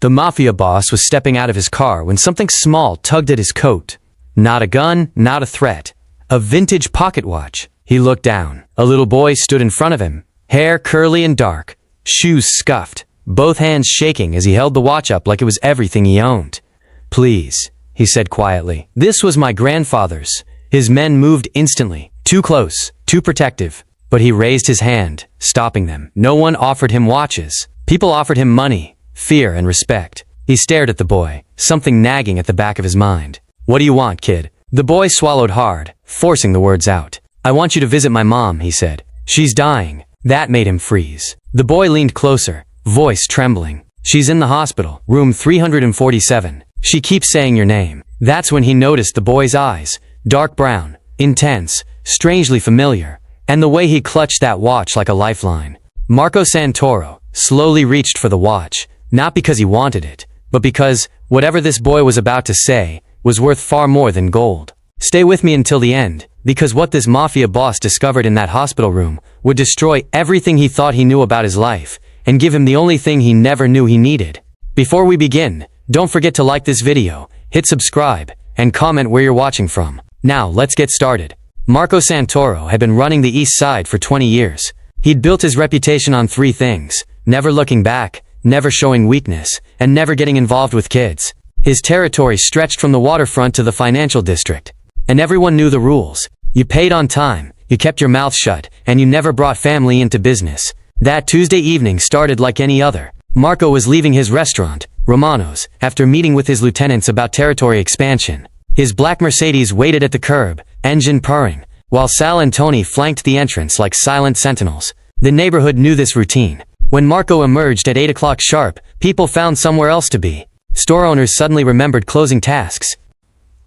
The Mafia Boss was stepping out of his car when something small tugged at his coat. Not a gun, not a threat. A vintage pocket watch. He looked down. A little boy stood in front of him, hair curly and dark, shoes scuffed, both hands shaking as he held the watch up like it was everything he owned. "Please," he said quietly. "This was my grandfather's." His men moved instantly, too close, too protective. But he raised his hand, stopping them. No one offered him watches. People offered him money, fear, and respect. He stared at the boy, something nagging at the back of his mind. "What do you want, kid?" The boy swallowed hard, forcing the words out. "I want you to visit my mom," he said. "She's dying." That made him freeze. The boy leaned closer, voice trembling. "She's in the hospital, room 347. She keeps saying your name." That's when he noticed the boy's eyes, dark brown, intense, strangely familiar, and the way he clutched that watch like a lifeline. Marco Santoro slowly reached for the watch, not because he wanted it, but because whatever this boy was about to say was worth far more than gold. "Stay with me until the end, because what this mafia boss discovered in that hospital room would destroy everything he thought he knew about his life, and give him the only thing he never knew he needed." Before we begin, don't forget to like this video, hit subscribe, and comment where you're watching from. Now, let's get started. Marco Santoro had been running the East Side for 20 years. He'd built his reputation on three things: never looking back, never showing weakness, and never getting involved with kids. His territory stretched from the waterfront to the financial district. And everyone knew the rules. You paid on time, you kept your mouth shut, and you never brought family into business. That Tuesday evening started like any other. Marco was leaving his restaurant, Romano's, after meeting with his lieutenants about territory expansion. His black Mercedes waited at the curb, engine purring, while Sal and Tony flanked the entrance like silent sentinels. The neighborhood knew this routine. When Marco emerged at 8 o'clock sharp, people found somewhere else to be. Store owners suddenly remembered closing tasks.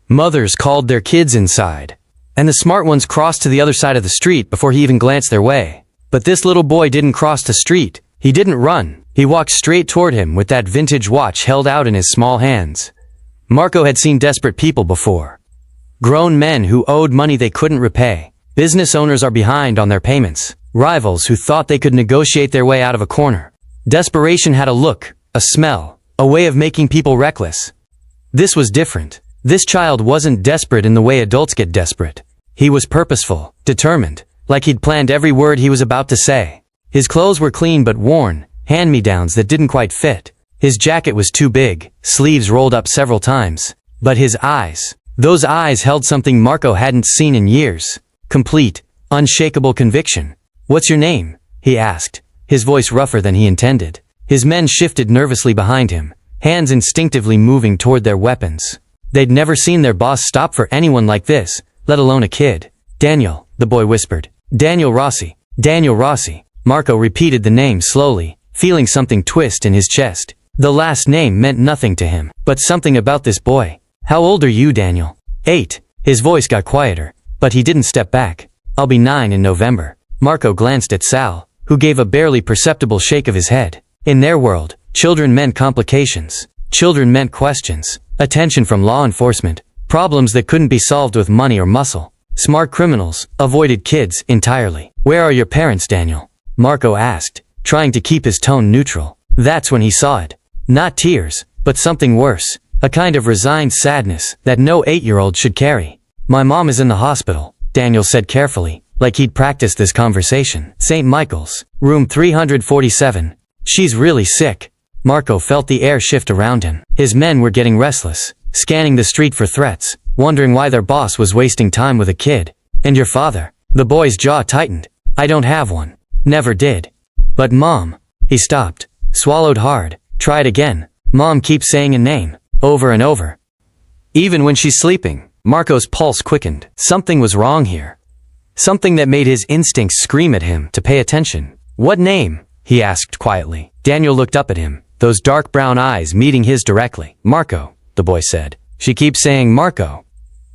Mothers called their kids inside. And the smart ones crossed to the other side of the street before he even glanced their way. But this little boy didn't cross the street. He didn't run. He walked straight toward him with that vintage watch held out in his small hands. Marco had seen desperate people before. Grown men who owed money they couldn't repay. Business owners are behind on their payments. Rivals who thought they could negotiate their way out of a corner. Desperation had a look, a smell, a way of making people reckless. This was different. This child wasn't desperate in the way adults get desperate. He was purposeful, determined, like he'd planned every word he was about to say. His clothes were clean but worn, hand-me-downs that didn't quite fit. His jacket was too big, sleeves rolled up several times. But his eyes, those eyes held something Marco hadn't seen in years. Complete, unshakable conviction. "What's your name?" he asked, his voice rougher than he intended. His men shifted nervously behind him, hands instinctively moving toward their weapons. They'd never seen their boss stop for anyone like this, let alone a kid. "Daniel," the boy whispered. "Daniel Rossi. Daniel Rossi." Marco repeated the name slowly, feeling something twist in his chest. The last name meant nothing to him, but something about this boy. "How old are you, Daniel?" 8. His voice got quieter, but he didn't step back. "I'll be 9 in November." Marco glanced at Sal, who gave a barely perceptible shake of his head. In their world, children meant complications. Children meant questions, attention from law enforcement, problems that couldn't be solved with money or muscle. Smart criminals avoided kids entirely. "Where are your parents, Daniel?" Marco asked, trying to keep his tone neutral. That's when he saw it. Not tears, but something worse, a kind of resigned sadness that no 8-year-old should carry. "My mom is in the hospital," Daniel said carefully, like he'd practiced this conversation. "St. Michael's, room 347. She's really sick." Marco felt the air shift around him. His men were getting restless, scanning the street for threats, wondering why their boss was wasting time with a kid. "And your father?" The boy's jaw tightened. "I don't have one. Never did." "But Mom." He stopped, swallowed hard, tried again. "Mom keeps saying a name, over and over. Even when she's sleeping." Marco's pulse quickened. Something was wrong here. Something that made his instincts scream at him to pay attention. "What name?" he asked quietly. Daniel looked up at him, those dark brown eyes meeting his directly. "Marco," the boy said. "She keeps saying Marco."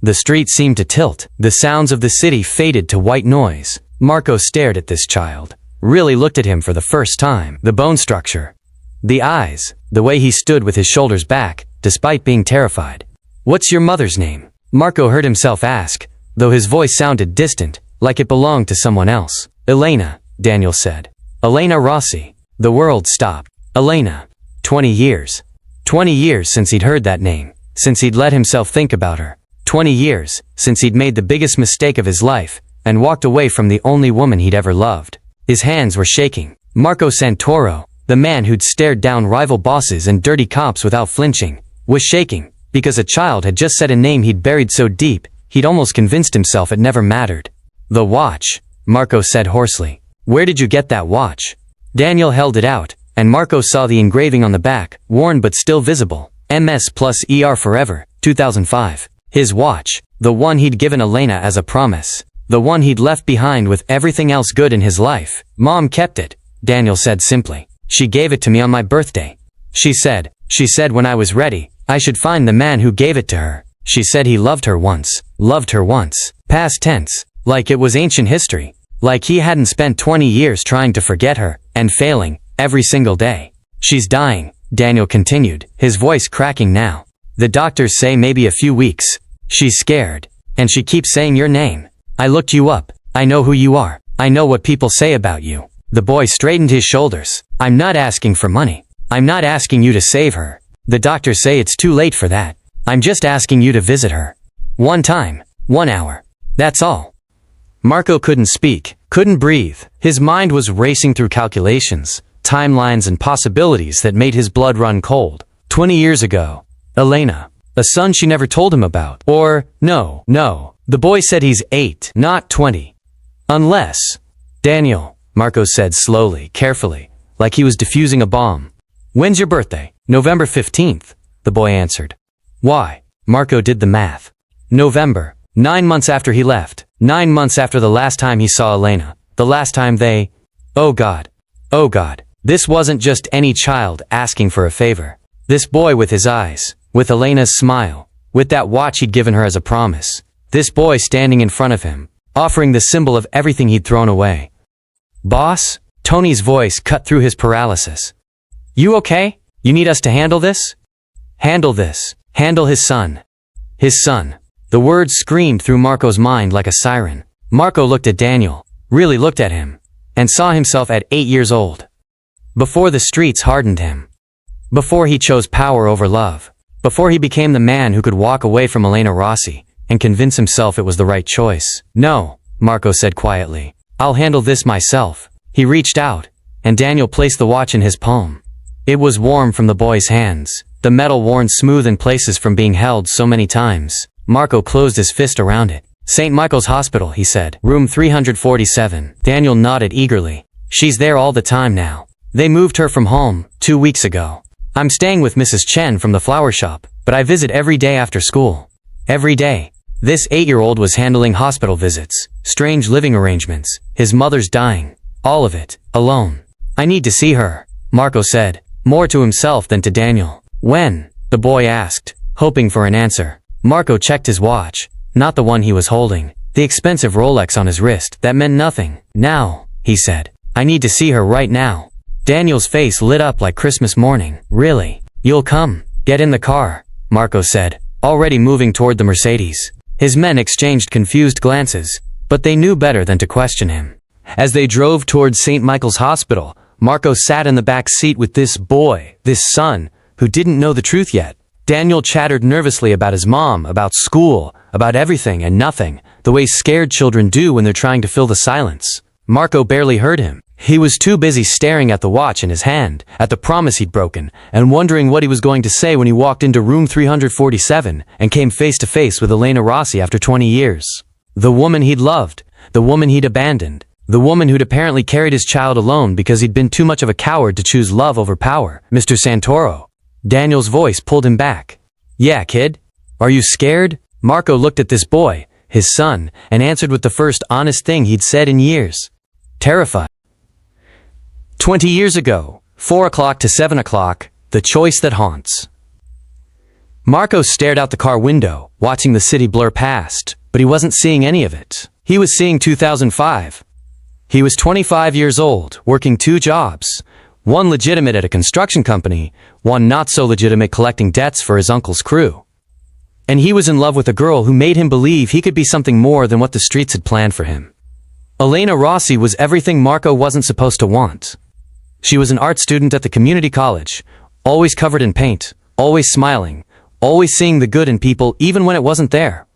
The street seemed to tilt. The sounds of the city faded to white noise. Marco stared at this child, really looked at him for the first time. The bone structure, the eyes, the way he stood with his shoulders back, despite being terrified. "What's your mother's name?" Marco heard himself ask, though his voice sounded distant, like it belonged to someone else. "Elena," Daniel said. "Elena Rossi." The world stopped. Elena. 20 years. 20 years since he'd heard that name, since he'd let himself think about her. 20 years since he'd made the biggest mistake of his life and walked away from the only woman he'd ever loved. His hands were shaking. Marco Santoro, the man who'd stared down rival bosses and dirty cops without flinching, was shaking, because a child had just said a name he'd buried so deep, he'd almost convinced himself it never mattered. "The watch," Marco said hoarsely. "Where did you get that watch?" Daniel held it out, and Marco saw the engraving on the back, worn but still visible. MS plus ER Forever, 2005. His watch, the one he'd given Elena as a promise. The one he'd left behind with everything else good in his life. "Mom kept it," Daniel said simply. "She gave it to me on my birthday. She said when I was ready, I should find the man who gave it to her. She said he loved her once. Past tense, like it was ancient history. Like he hadn't spent 20 years trying to forget her, and failing, every single day. She's dying," Daniel continued, his voice cracking now. "The doctors say maybe a few weeks. She's scared, and she keeps saying your name. I looked you up. I know who you are. I know what people say about you." The boy straightened his shoulders. "I'm not asking for money. I'm not asking you to save her. The doctors say it's too late for that. I'm just asking you to visit her. One time, 1 hour. That's all." Marco couldn't speak, couldn't breathe. His mind was racing through calculations, timelines and possibilities that made his blood run cold. 20 years ago. Elena. A son she never told him about. Or, no. The boy said he's 8, not 20. Unless. "Daniel," Marco said slowly, carefully, like he was defusing a bomb. "When's your birthday?" "November 15th, the boy answered. "Why?" Marco did the math. "November. 9 months after he left. 9 months after the last time he saw Elena. The last time they... Oh God. This wasn't just any child asking for a favor. This boy with his eyes, with Elena's smile, with that watch he'd given her as a promise. This boy standing in front of him, offering the symbol of everything he'd thrown away. "Boss?" Tony's voice cut through his paralysis. "You okay? You need us to handle this?" "Handle this. Handle his son." His son. The words screamed through Marco's mind like a siren. Marco looked at Daniel, really looked at him, and saw himself at 8 years old. Before the streets hardened him. Before he chose power over love. Before he became the man who could walk away from Elena Rossi and convince himself it was the right choice. "No," Marco said quietly. "I'll handle this myself." He reached out, and Daniel placed the watch in his palm. It was warm from the boy's hands, the metal worn smooth in places from being held so many times. Marco closed his fist around it. "St. Michael's Hospital," he said. "Room 347. Daniel nodded eagerly. "She's there all the time now. They moved her from home 2 weeks ago. I'm staying with Mrs. Chen from the flower shop, but I visit every day after school. Every day." This 8-year-old was handling hospital visits, strange living arrangements, his mother's dying, all of it, alone. "I need to see her," Marco said, more to himself than to Daniel. "When?" the boy asked, hoping for an answer. Marco checked his watch, not the one he was holding, the expensive Rolex on his wrist that meant nothing. "Now," he said. "I need to see her right now." Daniel's face lit up like Christmas morning. "Really? You'll come? Get in the car," Marco said, already moving toward the Mercedes. His men exchanged confused glances, but they knew better than to question him. As they drove towards St. Michael's Hospital, Marco sat in the back seat with this boy, this son, who didn't know the truth yet. Daniel chattered nervously about his mom, about school, about everything and nothing, the way scared children do when they're trying to fill the silence. Marco barely heard him. He was too busy staring at the watch in his hand, at the promise he'd broken, and wondering what he was going to say when he walked into room 347 and came face to face with Elena Rossi after 20 years. The woman he'd loved, the woman he'd abandoned, the woman who'd apparently carried his child alone because he'd been too much of a coward to choose love over power. "Mr. Santoro." Daniel's voice pulled him back. "Yeah, kid? Are you scared?" Marco looked at this boy, his son, and answered with the first honest thing he'd said in years. "Terrified." 20 years ago, 4 o'clock to 7 o'clock, the choice that haunts. Marco stared out the car window, watching the city blur past, but he wasn't seeing any of it. He was seeing 2005. He was 25 years old, working 2 jobs, one legitimate at a construction company, one not so legitimate collecting debts for his uncle's crew. And he was in love with a girl who made him believe he could be something more than what the streets had planned for him. Elena Rossi was everything Marco wasn't supposed to want. She was an art student at the community college, always covered in paint, always smiling, always seeing the good in people even when it wasn't there.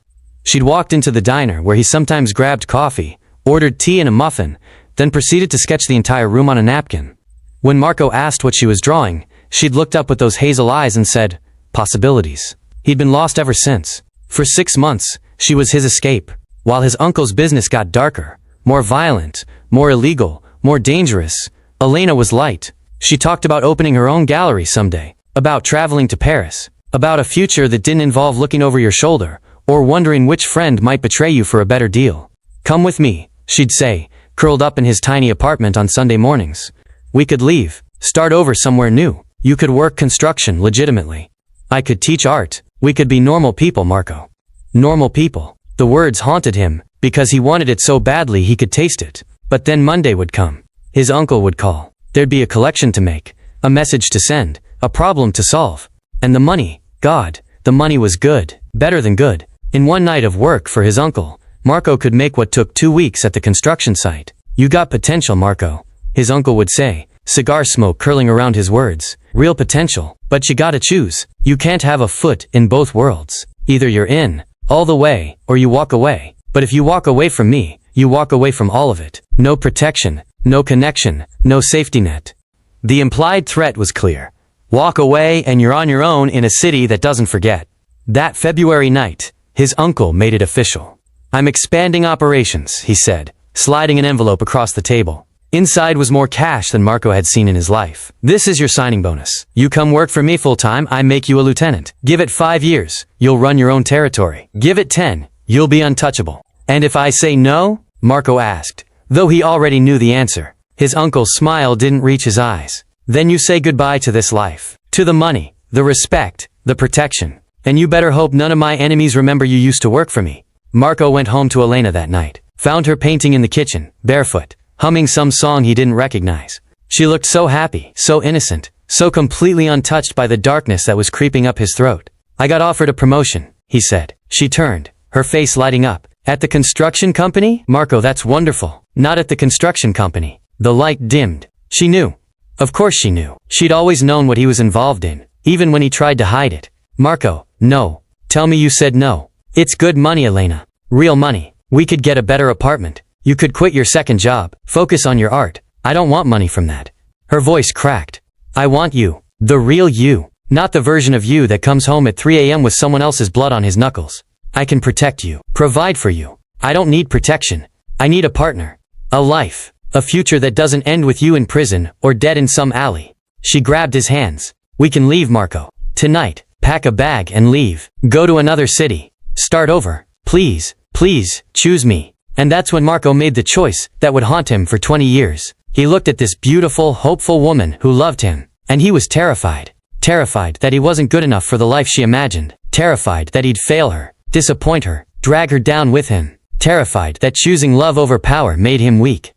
She'd walked into the diner where he sometimes grabbed coffee, ordered tea and a muffin, then proceeded to sketch the entire room on a napkin. When Marco asked what she was drawing, she'd looked up with those hazel eyes and said, "Possibilities." He'd been lost ever since. For 6 months, she was his escape. While his uncle's business got darker, more violent, more illegal, more dangerous, Elena was light. She talked about opening her own gallery someday, about traveling to Paris, about a future that didn't involve looking over your shoulder, or wondering which friend might betray you for a better deal. "Come with me," she'd say, curled up in his tiny apartment on Sunday mornings. "We could leave, start over somewhere new. You could work construction legitimately. I could teach art. We could be normal people, Marco." Normal people. The words haunted him, because he wanted it so badly he could taste it. But then Monday would come. His uncle would call. There'd be a collection to make, a message to send, a problem to solve. And the money, God, the money was good, better than good. In one night of work for his uncle, Marco could make what took 2 weeks at the construction site. "You got potential, Marco," his uncle would say, cigar smoke curling around his words. "Real potential, but you gotta choose. You can't have a foot in both worlds. Either you're in, all the way, or you walk away. But if you walk away from me, you walk away from all of it. No protection, no connection, no safety net." The implied threat was clear. Walk away and you're on your own in a city that doesn't forget. That February night, his uncle made it official. "I'm expanding operations," he said, sliding an envelope across the table. Inside was more cash than Marco had seen in his life. "This is your signing bonus. You come work for me full-time, I make you a lieutenant. Give it 5 years, you'll run your own territory. Give it 10, you'll be untouchable." "And if I say no?" Marco asked, though he already knew the answer. His uncle's smile didn't reach his eyes. "Then you say goodbye to this life, to the money, the respect, the protection. And you better hope none of my enemies remember you used to work for me." Marco went home to Elena that night, found her painting in the kitchen, barefoot, humming some song he didn't recognize. She looked so happy, so innocent, so completely untouched by the darkness that was creeping up his throat. "I got offered a promotion," he said. She turned, her face lighting up. "At the construction company? Marco, that's wonderful." "Not at the construction company." The light dimmed. She knew. Of course she knew. She'd always known what he was involved in, even when he tried to hide it. "Marco, no. Tell me you said no." "It's good money, Elena. Real money. We could get a better apartment. You could quit your second job, focus on your art. I don't want money from that." Her voice cracked. "I want you. The real you. Not the version of you that comes home at 3 a.m. with someone else's blood on his knuckles. I can protect you, provide for you. I don't need protection. I need a partner. A life. A future that doesn't end with you in prison or dead in some alley." She grabbed his hands. "We can leave, Marco. Tonight. Pack a bag and leave. Go to another city. Start over. Please, please, choose me." And that's when Marco made the choice that would haunt him for 20 years. He looked at this beautiful, hopeful woman who loved him, and he was terrified. Terrified that he wasn't good enough for the life she imagined. Terrified that he'd fail her, disappoint her, drag her down with him. Terrified that choosing love over power made him weak.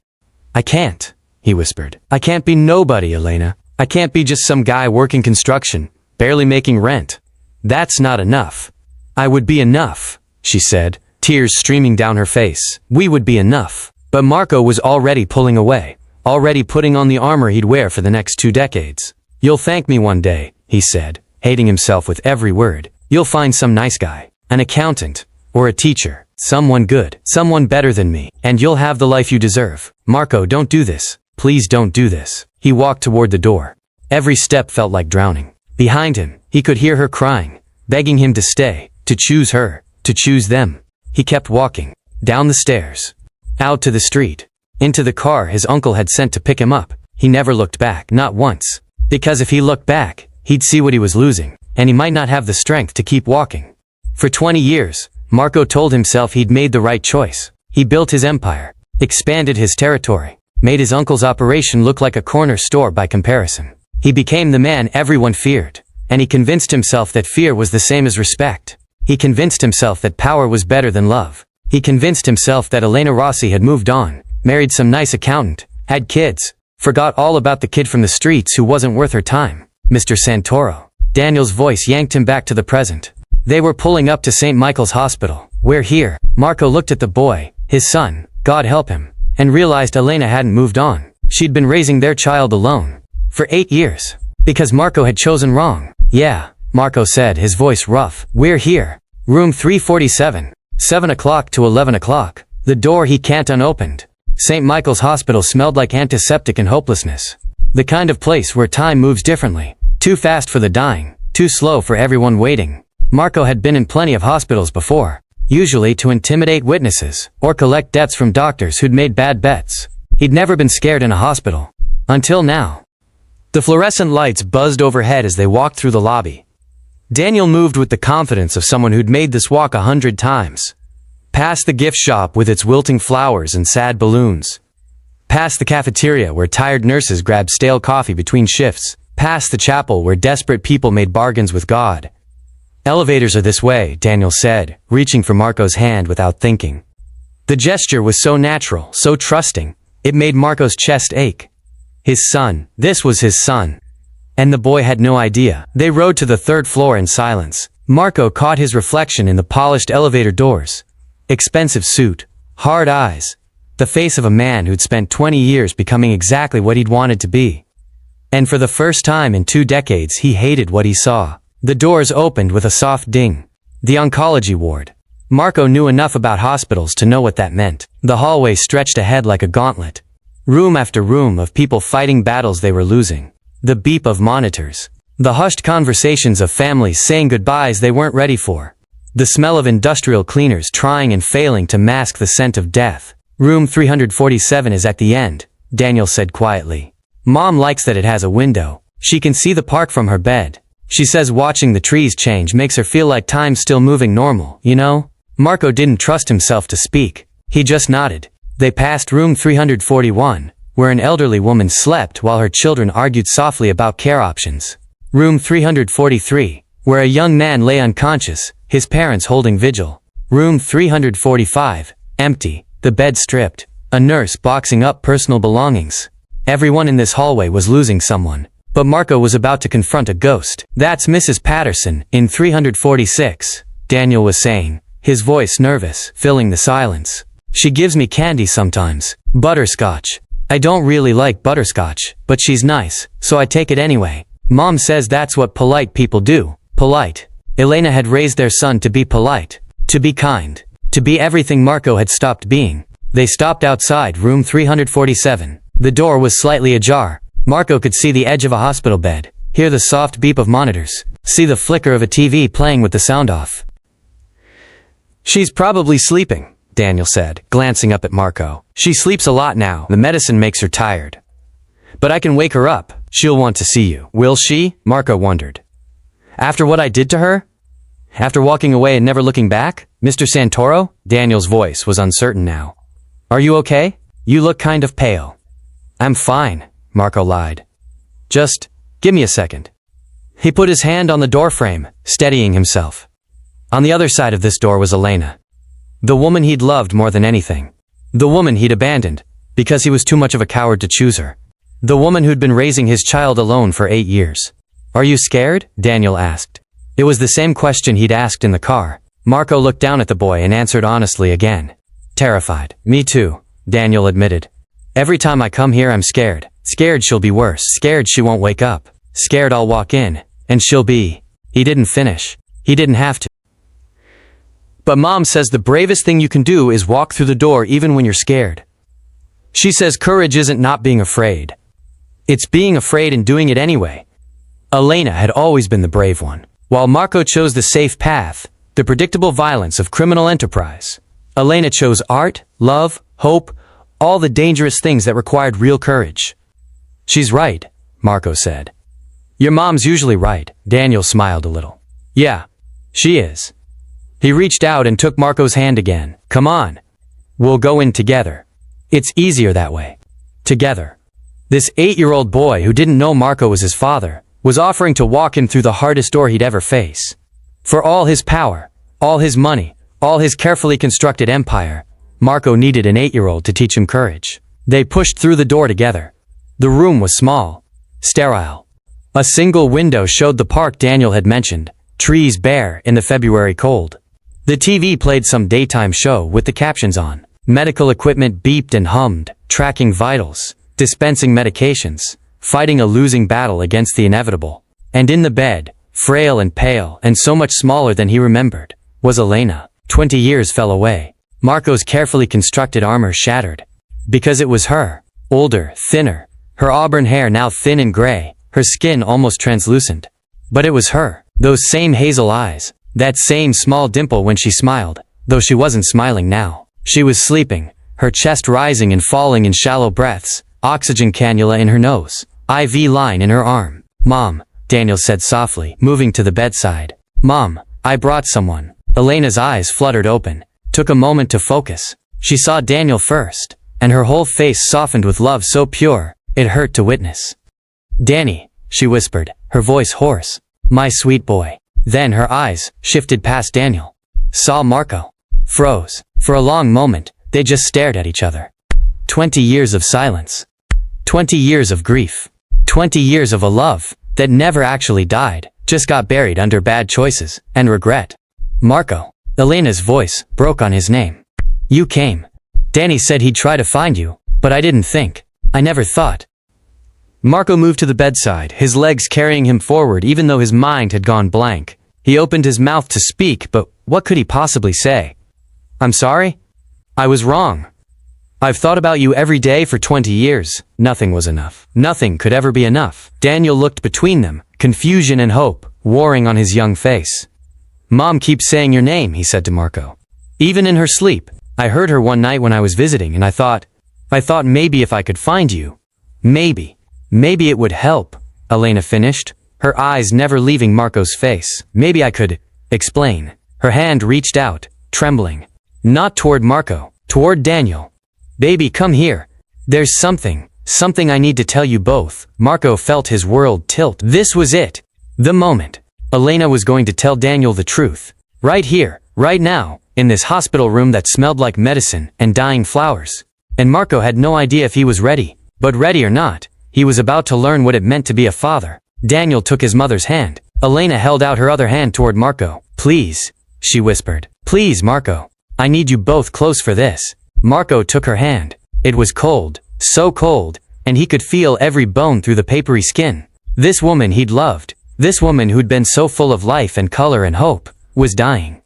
"I can't," he whispered. "I can't be nobody, Elena. I can't be just some guy working construction, barely making rent. That's not enough." "I would be enough," she said, tears streaming down her face. "We would be enough." But Marco was already pulling away, already putting on the armor he'd wear for the next 2 decades. "You'll thank me one day," he said, hating himself with every word. "You'll find some nice guy, an accountant, or a teacher, someone good, someone better than me, and you'll have the life you deserve." "Marco, don't do this. Please don't do this." He walked toward the door. Every step felt like drowning. Behind him, he could hear her crying, begging him to stay, to choose her, to choose them. He kept walking, down the stairs, out to the street, into the car his uncle had sent to pick him up. He never looked back, not once. Because if he looked back, he'd see what he was losing, and he might not have the strength to keep walking. For 20 years, Marco told himself he'd made the right choice. He built his empire, expanded his territory, made his uncle's operation look like a corner store by comparison. He became the man everyone feared, and he convinced himself that fear was the same as respect. He convinced himself that power was better than love. He convinced himself that Elena Rossi had moved on, married some nice accountant, had kids, forgot all about the kid from the streets who wasn't worth her time. Mr. Santoro. Daniel's voice yanked him back to the present. They were pulling up to St. Michael's Hospital. "We're here." Marco looked at the boy, his son, God help him, and realized Elena hadn't moved on. She'd been raising their child alone. For 8 years. Because Marco had chosen wrong. Yeah, Marco said, his voice rough. "We're here. Room 347. 7 o'clock to 11 o'clock. The door he can't unopened." St. Michael's Hospital smelled like antiseptic and hopelessness. The kind of place where time moves differently. Too fast for the dying, too slow for everyone waiting. Marco had been in plenty of hospitals before, usually to intimidate witnesses or collect debts from doctors who'd made bad bets. He'd never been scared in a hospital. Until now. The fluorescent lights buzzed overhead as they walked through the lobby. Daniel moved with the confidence of someone who'd made this walk 100 times. Past the gift shop with its wilting flowers and sad balloons. Past the cafeteria where tired nurses grabbed stale coffee between shifts. Past the chapel where desperate people made bargains with God. "Elevators are this way," Daniel said, reaching for Marco's hand without thinking. The gesture was so natural, so trusting, it made Marco's chest ache. His son. This was his son. And the boy had no idea. They rode to the 3rd floor in silence. Marco caught his reflection in the polished elevator doors. Expensive suit. Hard eyes. The face of a man who'd spent 20 years becoming exactly what he'd wanted to be. And for the first time in 2 decades he hated what he saw. The doors opened with a soft ding. The oncology ward. Marco knew enough about hospitals to know what that meant. The hallway stretched ahead like a gauntlet. Room after room of people fighting battles they were losing. The beep of monitors. The hushed conversations of families saying goodbyes they weren't ready for. The smell of industrial cleaners trying and failing to mask the scent of death. "Room 347 is at the end," Daniel said quietly. "Mom likes that it has a window. She can see the park from her bed. She says watching the trees change makes her feel like time's still moving normal, you know?" Marco didn't trust himself to speak. He just nodded. They passed room 341, where an elderly woman slept while her children argued softly about care options. Room 343, where a young man lay unconscious, his parents holding vigil. Room 345, empty, the bed stripped, a nurse boxing up personal belongings. Everyone in this hallway was losing someone. But Marco was about to confront a ghost. "That's Mrs. Patterson, in 346, Daniel was saying, his voice nervous, filling the silence. "She gives me candy sometimes. Butterscotch. I don't really like butterscotch, but she's nice, so I take it anyway. Mom says that's what polite people do. Polite." Elena had raised their son to be polite, to be kind, to be everything Marco had stopped being. They stopped outside room 347. The door was slightly ajar. Marco could see the edge of a hospital bed, hear the soft beep of monitors, see the flicker of a TV playing with the sound off. "She's probably sleeping," Daniel said, glancing up at Marco. "She sleeps a lot now. The medicine makes her tired. But I can wake her up. She'll want to see you." "Will she?" Marco wondered. "After what I did to her? After walking away and never looking back? Mr. Santoro?" Daniel's voice was uncertain now. "Are you okay? You look kind of pale." "I'm fine," Marco lied. "Just, give me a second." He put his hand on the doorframe, steadying himself. On the other side of this door was Elena. The woman he'd loved more than anything. The woman he'd abandoned, because he was too much of a coward to choose her. The woman who'd been raising his child alone for 8 years. "Are you scared?" Daniel asked. It was the same question he'd asked in the car. Marco looked down at the boy and answered honestly again. "Terrified." "Me too," Daniel admitted. "Every time I come here I'm scared. Scared she'll be worse. Scared she won't wake up. Scared I'll walk in, and she'll be..." He didn't finish. He didn't have to. "But Mom says the bravest thing you can do is walk through the door even when you're scared. She says courage isn't not being afraid. It's being afraid and doing it anyway." Elena had always been the brave one. While Marco chose the safe path, the predictable violence of criminal enterprise, Elena chose art, love, hope, all the dangerous things that required real courage. "She's right," Marco said. "Your mom's usually right." Daniel smiled a little. "Yeah, she is." He reached out and took Marco's hand again. "Come on. We'll go in together. It's easier that way. Together." This 8-year-old boy who didn't know Marco was his father was offering to walk him through the hardest door he'd ever face. For all his power, all his money, all his carefully constructed empire, Marco needed an 8-year-old to teach him courage. They pushed through the door together. The room was small, sterile. A single window showed the park Daniel had mentioned, trees bare in the February cold. The TV played some daytime show with the captions on. Medical equipment beeped and hummed, tracking vitals, dispensing medications, fighting a losing battle against the inevitable. And in the bed, frail and pale, and so much smaller than he remembered, was Elena. 20 years fell away. Marco's carefully constructed armor shattered. Because it was her. Older, thinner. Her auburn hair now thin and gray, her skin almost translucent. But it was her. Those same hazel eyes. That same small dimple when she smiled. Though she wasn't smiling now. She was sleeping, her chest rising and falling in shallow breaths, oxygen cannula in her nose, IV line in her arm. "Mom," Daniel said softly, moving to the bedside. "Mom, I brought someone." Elena's eyes fluttered open, took a moment to focus. She saw Daniel first, and her whole face softened with love so pure, it hurt to witness. "Danny," she whispered, her voice hoarse. "My sweet boy." Then her eyes shifted past Daniel. Saw Marco. Froze. For a long moment, they just stared at each other. 20 years of silence. 20 years of grief. 20 years of a love that never actually died, just got buried under bad choices and regret. "Marco." Elena's voice broke on his name. "You came. Danny said he'd try to find you, but I didn't think. I never thought." Marco moved to the bedside, his legs carrying him forward even though his mind had gone blank. He opened his mouth to speak, but what could he possibly say? "I'm sorry. I was wrong. I've thought about you every day for 20 years. Nothing was enough. Nothing could ever be enough." Daniel looked between them, confusion and hope warring on his young face. "Mom keeps saying your name," he said to Marco. "Even in her sleep. I heard her one night when I was visiting, and I thought maybe if I could find you. Maybe it would help," Elena finished, her eyes never leaving Marco's face. "Maybe I could explain." Her hand reached out, trembling. Not toward Marco, toward Daniel. "Baby, come here. There's something I need to tell you both." Marco felt his world tilt. This was it. The moment. Elena was going to tell Daniel the truth. Right here, right now, in this hospital room that smelled like medicine and dying flowers. And Marco had no idea if he was ready. But ready or not, he was about to learn what it meant to be a father. Daniel took his mother's hand. Elena held out her other hand toward Marco. "Please," she whispered. "Please, Marco. I need you both close for this." Marco took her hand. It was cold, so cold, and he could feel every bone through the papery skin. This woman he'd loved, this woman who'd been so full of life and color and hope, was dying.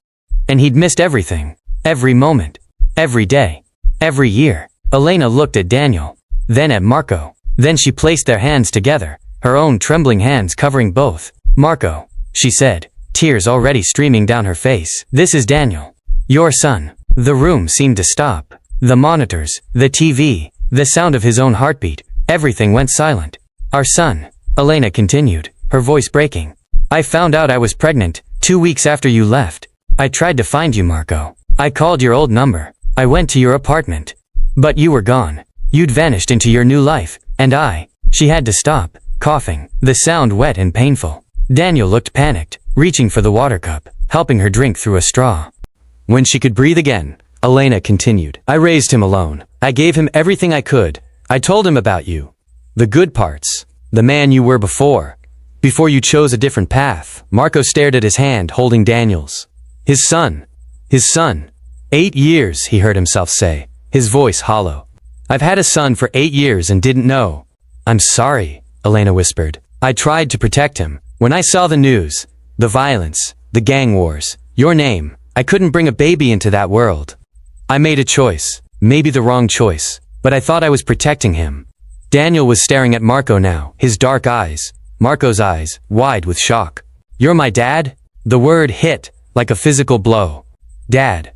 And he'd missed everything. Every moment. Every day. Every year. Elena looked at Daniel. Then at Marco. Then she placed their hands together, her own trembling hands covering both. "Marco," she said, tears already streaming down her face. "This is Daniel. Your son." The room seemed to stop. The monitors, the TV, the sound of his own heartbeat, everything went silent. "Our son," Elena continued, her voice breaking. "I found out I was pregnant 2 weeks after you left. I tried to find you, Marco. I called your old number. I went to your apartment. But you were gone. You'd vanished into your new life, and She had to stop, coughing, the sound wet and painful. Daniel looked panicked, reaching for the water cup, helping her drink through a straw. When she could breathe again, Elena continued. "I raised him alone. I gave him everything I could. I told him about you. The good parts. The man you were before you chose a different path." Marco stared at his hand holding Daniel's. His son. 8 years, he heard himself say, his voice hollow. "I've had a son for 8 years and didn't know." "I'm sorry," Elena whispered. "I tried to protect him. When I saw the news, the violence, the gang wars, your name, I couldn't bring a baby into that world. I made a choice, maybe the wrong choice, but I thought I was protecting him." Daniel was staring at Marco now, his dark eyes, Marco's eyes, wide with shock. "You're my dad?" The word hit, like a physical blow. "Dad.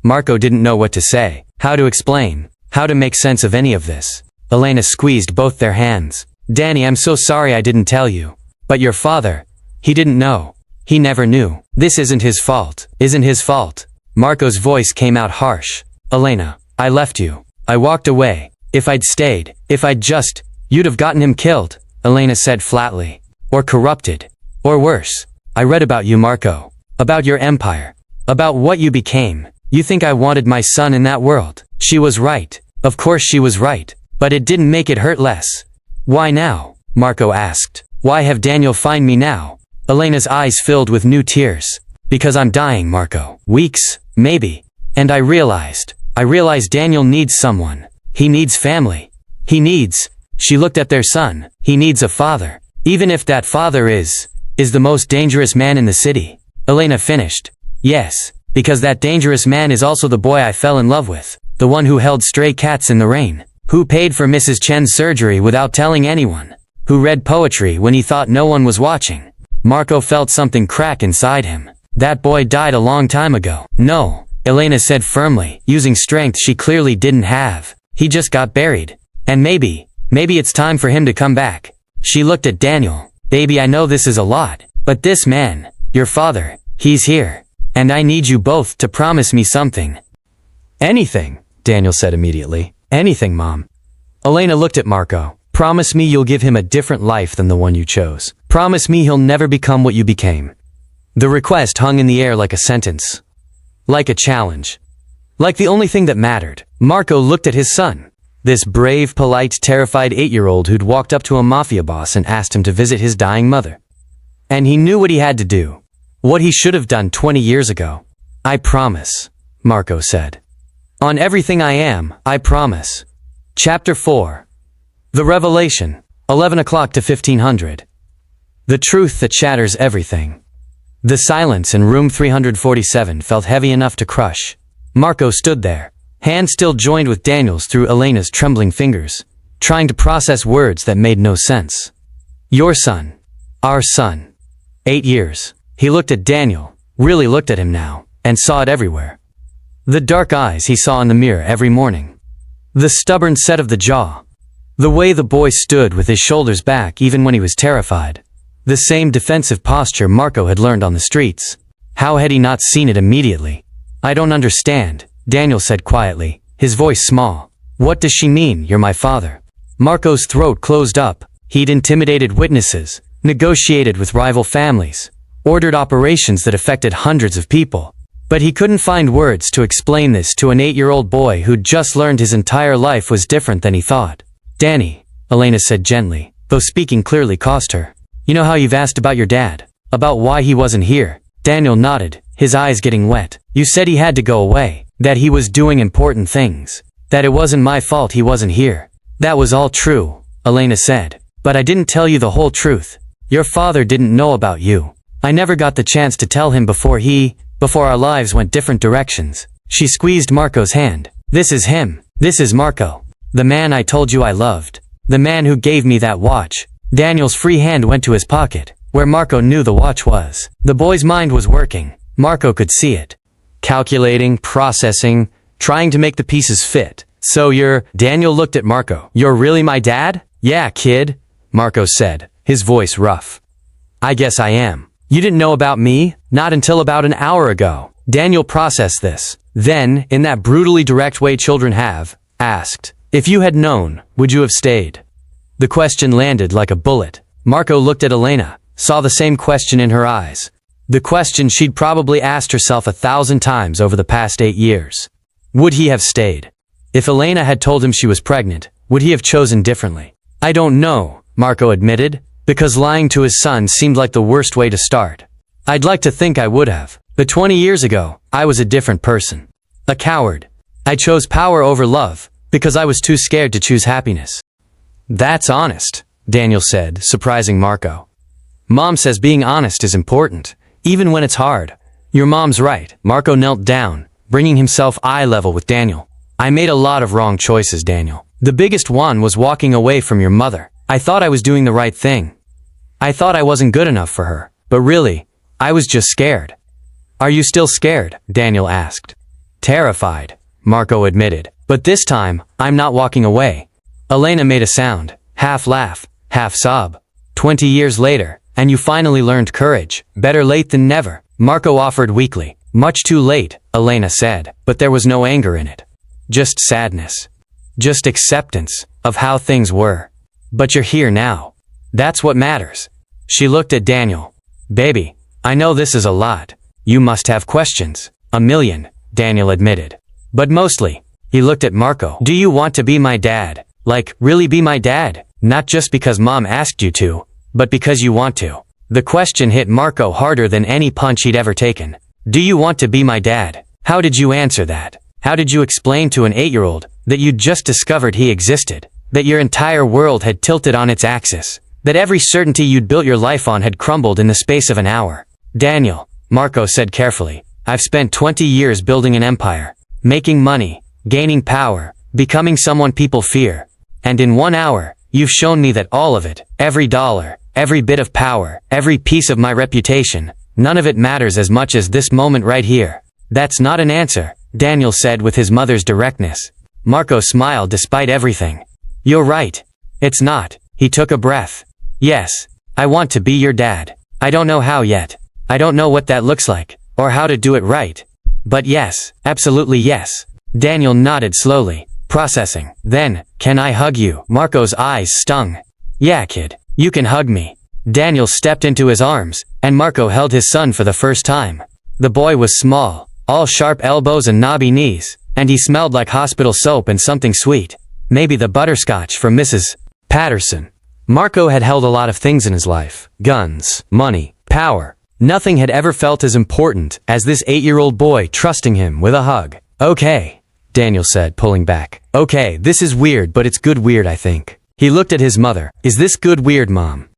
Marco didn't know what to say, how to explain, how to make sense of any of this. Elena squeezed both their hands. "Danny, I'm so sorry I didn't tell you. But your father, he didn't know. He never knew. This isn't his fault. Isn't his fault." Marco's voice came out harsh. "Elena, I left you. I walked away. If I'd stayed, you'd have gotten him killed," Elena said flatly. "Or corrupted. Or worse. I read about you, Marco. About your empire. About what you became. You think I wanted my son in that world?" She was right. Of course she was right. But it didn't make it hurt less. "Why now?" Marco asked. "Why have Daniel find me now?" Elena's eyes filled with new tears. "Because I'm dying, Marco. Weeks, maybe. And I realized Daniel needs someone. He needs family. She looked at their son. He needs a father. Even if that father is is the most dangerous man in the city. Elena finished. Yes, because that dangerous man is also the boy I fell in love with. The one who held stray cats in the rain. Who paid for Mrs. Chen's surgery without telling anyone. Who read poetry when he thought no one was watching. Marco felt something crack inside him. That boy died a long time ago. No, Elena said firmly, using strength she clearly didn't have. He just got buried. And maybe it's time for him to come back. She looked at Daniel. Baby, I know this is a lot, but this man, your father, he's here. And I need you both to promise me something. Anything, Daniel said immediately. Anything, Mom. Elena looked at Marco. Promise me you'll give him a different life than the one you chose. Promise me he'll never become what you became. The request hung in the air like a sentence. Like a challenge. Like the only thing that mattered. Marco looked at his son. This brave, polite, terrified 8-year-old who'd walked up to a mafia boss and asked him to visit his dying mother. And he knew what he had to do. What he should have done 20 years ago. I promise, Marco said. On everything I am, I promise. Chapter 4. The Revelation, 11 o'clock to 1500. The truth that shatters everything. The silence in room 347 felt heavy enough to crush. Marco stood there, hands still joined with Daniel's through Elena's trembling fingers, trying to process words that made no sense. Your son. Our son. 8 years. He looked at Daniel, really looked at him now, and saw it everywhere. The dark eyes he saw in the mirror every morning. The stubborn set of the jaw. The way the boy stood with his shoulders back even when he was terrified. The same defensive posture Marco had learned on the streets. How had he not seen it immediately? I don't understand, Daniel said quietly, his voice small. What does she mean, you're my father? Marco's throat closed up. He'd intimidated witnesses, negotiated with rival families, ordered operations that affected hundreds of people. But he couldn't find words to explain this to an 8-year-old boy who'd just learned his entire life was different than he thought. Danny, Elena said gently, though speaking clearly cost her. You know how you've asked about your dad? About why he wasn't here? Daniel nodded, his eyes getting wet. You said he had to go away, that he was doing important things, that it wasn't my fault he wasn't here. That was all true, Elena said. But I didn't tell you the whole truth. Your father didn't know about you. I never got the chance to tell him before our lives went different directions. She squeezed Marco's hand. This is him. This is Marco. The man I told you I loved. The man who gave me that watch. Daniel's free hand went to his pocket, where Marco knew the watch was. The boy's mind was working. Marco could see it. Calculating, processing, trying to make the pieces fit. So Daniel looked at Marco. You're really my dad? Yeah, kid, Marco said, his voice rough. I guess I am. You didn't know about me? Not until about an hour ago. Daniel processed this. Then, in that brutally direct way children have, asked, if you had known, would you have stayed? The question landed like a bullet. Marco looked at Elena, saw the same question in her eyes. The question she'd probably asked herself 1,000 times over the past 8 years. Would he have stayed? If Elena had told him she was pregnant, would he have chosen differently? I don't know, Marco admitted, because lying to his son seemed like the worst way to start. I'd like to think I would have. But 20 years ago, I was a different person. A coward. I chose power over love, because I was too scared to choose happiness. That's honest, Daniel said, surprising Marco. Mom says being honest is important, even when it's hard. Your mom's right. Marco knelt down, bringing himself eye level with Daniel. I made a lot of wrong choices, Daniel. The biggest one was walking away from your mother. I thought I was doing the right thing. I thought I wasn't good enough for her. But really, I was just scared. Are you still scared? Daniel asked. Terrified, Marco admitted. But this time, I'm not walking away. Elena made a sound, half laugh, half sob. 20 years later, and you finally learned courage. Better late than never, Marco offered weakly. Much too late, Elena said, but there was no anger in it. Just sadness. Just acceptance of how things were. But you're here now. That's what matters. She looked at Daniel. Baby, I know this is a lot. You must have questions. 1,000,000, Daniel admitted. But mostly, he looked at Marco. Do you want to be my dad? Like, really be my dad? Not just because mom asked you to, but because you want to. The question hit Marco harder than any punch he'd ever taken. Do you want to be my dad? How did you answer that? How did you explain to an 8-year-old that you'd just discovered he existed? That your entire world had tilted on its axis? That every certainty you'd built your life on had crumbled in the space of an hour. Daniel, Marco said carefully, I've spent 20 years building an empire, making money, gaining power, becoming someone people fear. And in 1 hour, you've shown me that all of it, every dollar, every bit of power, every piece of my reputation, none of it matters as much as this moment right here. That's not an answer, Daniel said with his mother's directness. Marco smiled despite everything. You're right. It's not. He took a breath. Yes, I want to be your dad. I don't know how yet. I don't know what that looks like, or how to do it right. But yes, absolutely yes. Daniel nodded slowly, processing. Then, can I hug you? Marco's eyes stung. Yeah, kid, you can hug me. Daniel stepped into his arms, and Marco held his son for the first time. The boy was small, all sharp elbows and knobby knees, and he smelled like hospital soap and something sweet. Maybe the butterscotch from Mrs. Patterson. Marco had held a lot of things in his life. Guns, money, power. Nothing had ever felt as important as this 8-year-old boy trusting him with a hug. Okay, Daniel said, pulling back. Okay, this is weird, but it's good weird, I think. He looked at his mother. Is this good weird, Mom?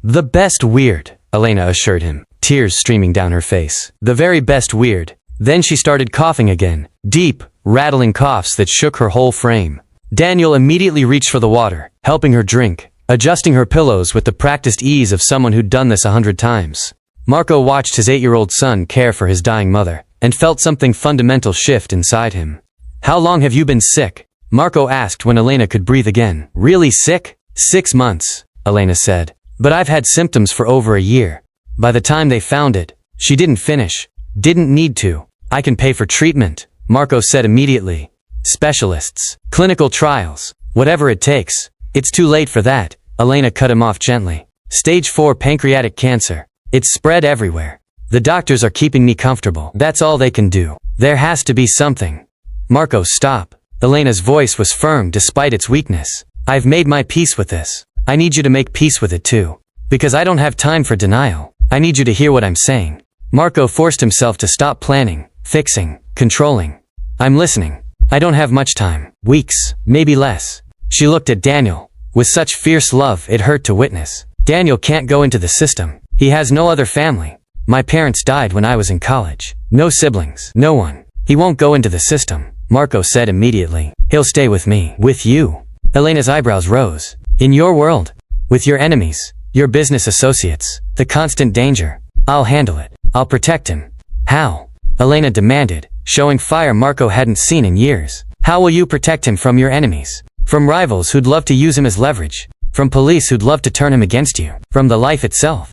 The best weird, Elena assured him, tears streaming down her face. The very best weird. Then she started coughing again, deep, rattling coughs that shook her whole frame. Daniel immediately reached for the water, helping her drink, adjusting her pillows with the practiced ease of someone who'd done this 100 times. Marco watched his 8-year-old son care for his dying mother, and felt something fundamental shift inside him. How long have you been sick? Marco asked when Elena could breathe again. Really sick? 6 months, Elena said. But I've had symptoms for over a year. By the time they found it, she didn't finish. Didn't need to. I can pay for treatment, Marco said immediately. Specialists, clinical trials, whatever it takes. It's too late for that, Elena cut him off gently. Stage 4 pancreatic cancer. It's spread everywhere. The doctors are keeping me comfortable. That's all they can do. There has to be something. Marco, stop. Elena's voice was firm despite its weakness. I've made my peace with this. I need you to make peace with it too. Because I don't have time for denial. I need you to hear what I'm saying. Marco forced himself to stop planning, fixing, controlling. I'm listening. I don't have much time. Weeks, maybe less. She looked at Daniel with such fierce love it hurt to witness. Daniel can't go into the system. He has no other family. My parents died when I was in college. No siblings. No one. He won't go into the system, Marco said immediately. He'll stay with me. With you. Elena's eyebrows rose. In your world. With your enemies. Your business associates. The constant danger. I'll handle it. I'll protect him. How? Elena demanded, showing fire Marco hadn't seen in years. How will you protect him from your enemies? From rivals who'd love to use him as leverage. From police who'd love to turn him against you. From the life itself.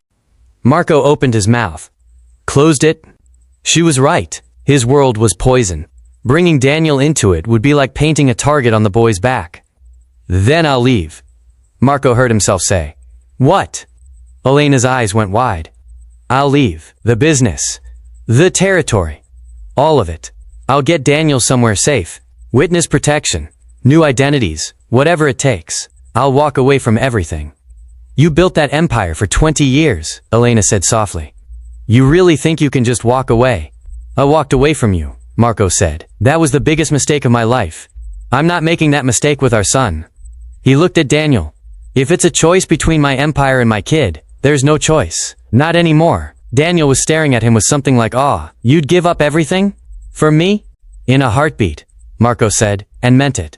Marco opened his mouth. Closed it. She was right. His world was poison. Bringing Daniel into it would be like painting a target on the boy's back. Then I'll leave, Marco heard himself say. What? Elena's eyes went wide. I'll leave. The business. The territory. All of it. I'll get Daniel somewhere safe. Witness protection. New identities. Whatever it takes. I'll walk away from everything. You built that empire for 20 years, Elena said softly. You really think you can just walk away? I walked away from you, Marco said. That was the biggest mistake of my life. I'm not making that mistake with our son. He looked at Daniel. If it's a choice between my empire and my kid, there's no choice. Not anymore. Daniel was staring at him with something like awe. You'd give up everything? For me? In a heartbeat, Marco said, and meant it.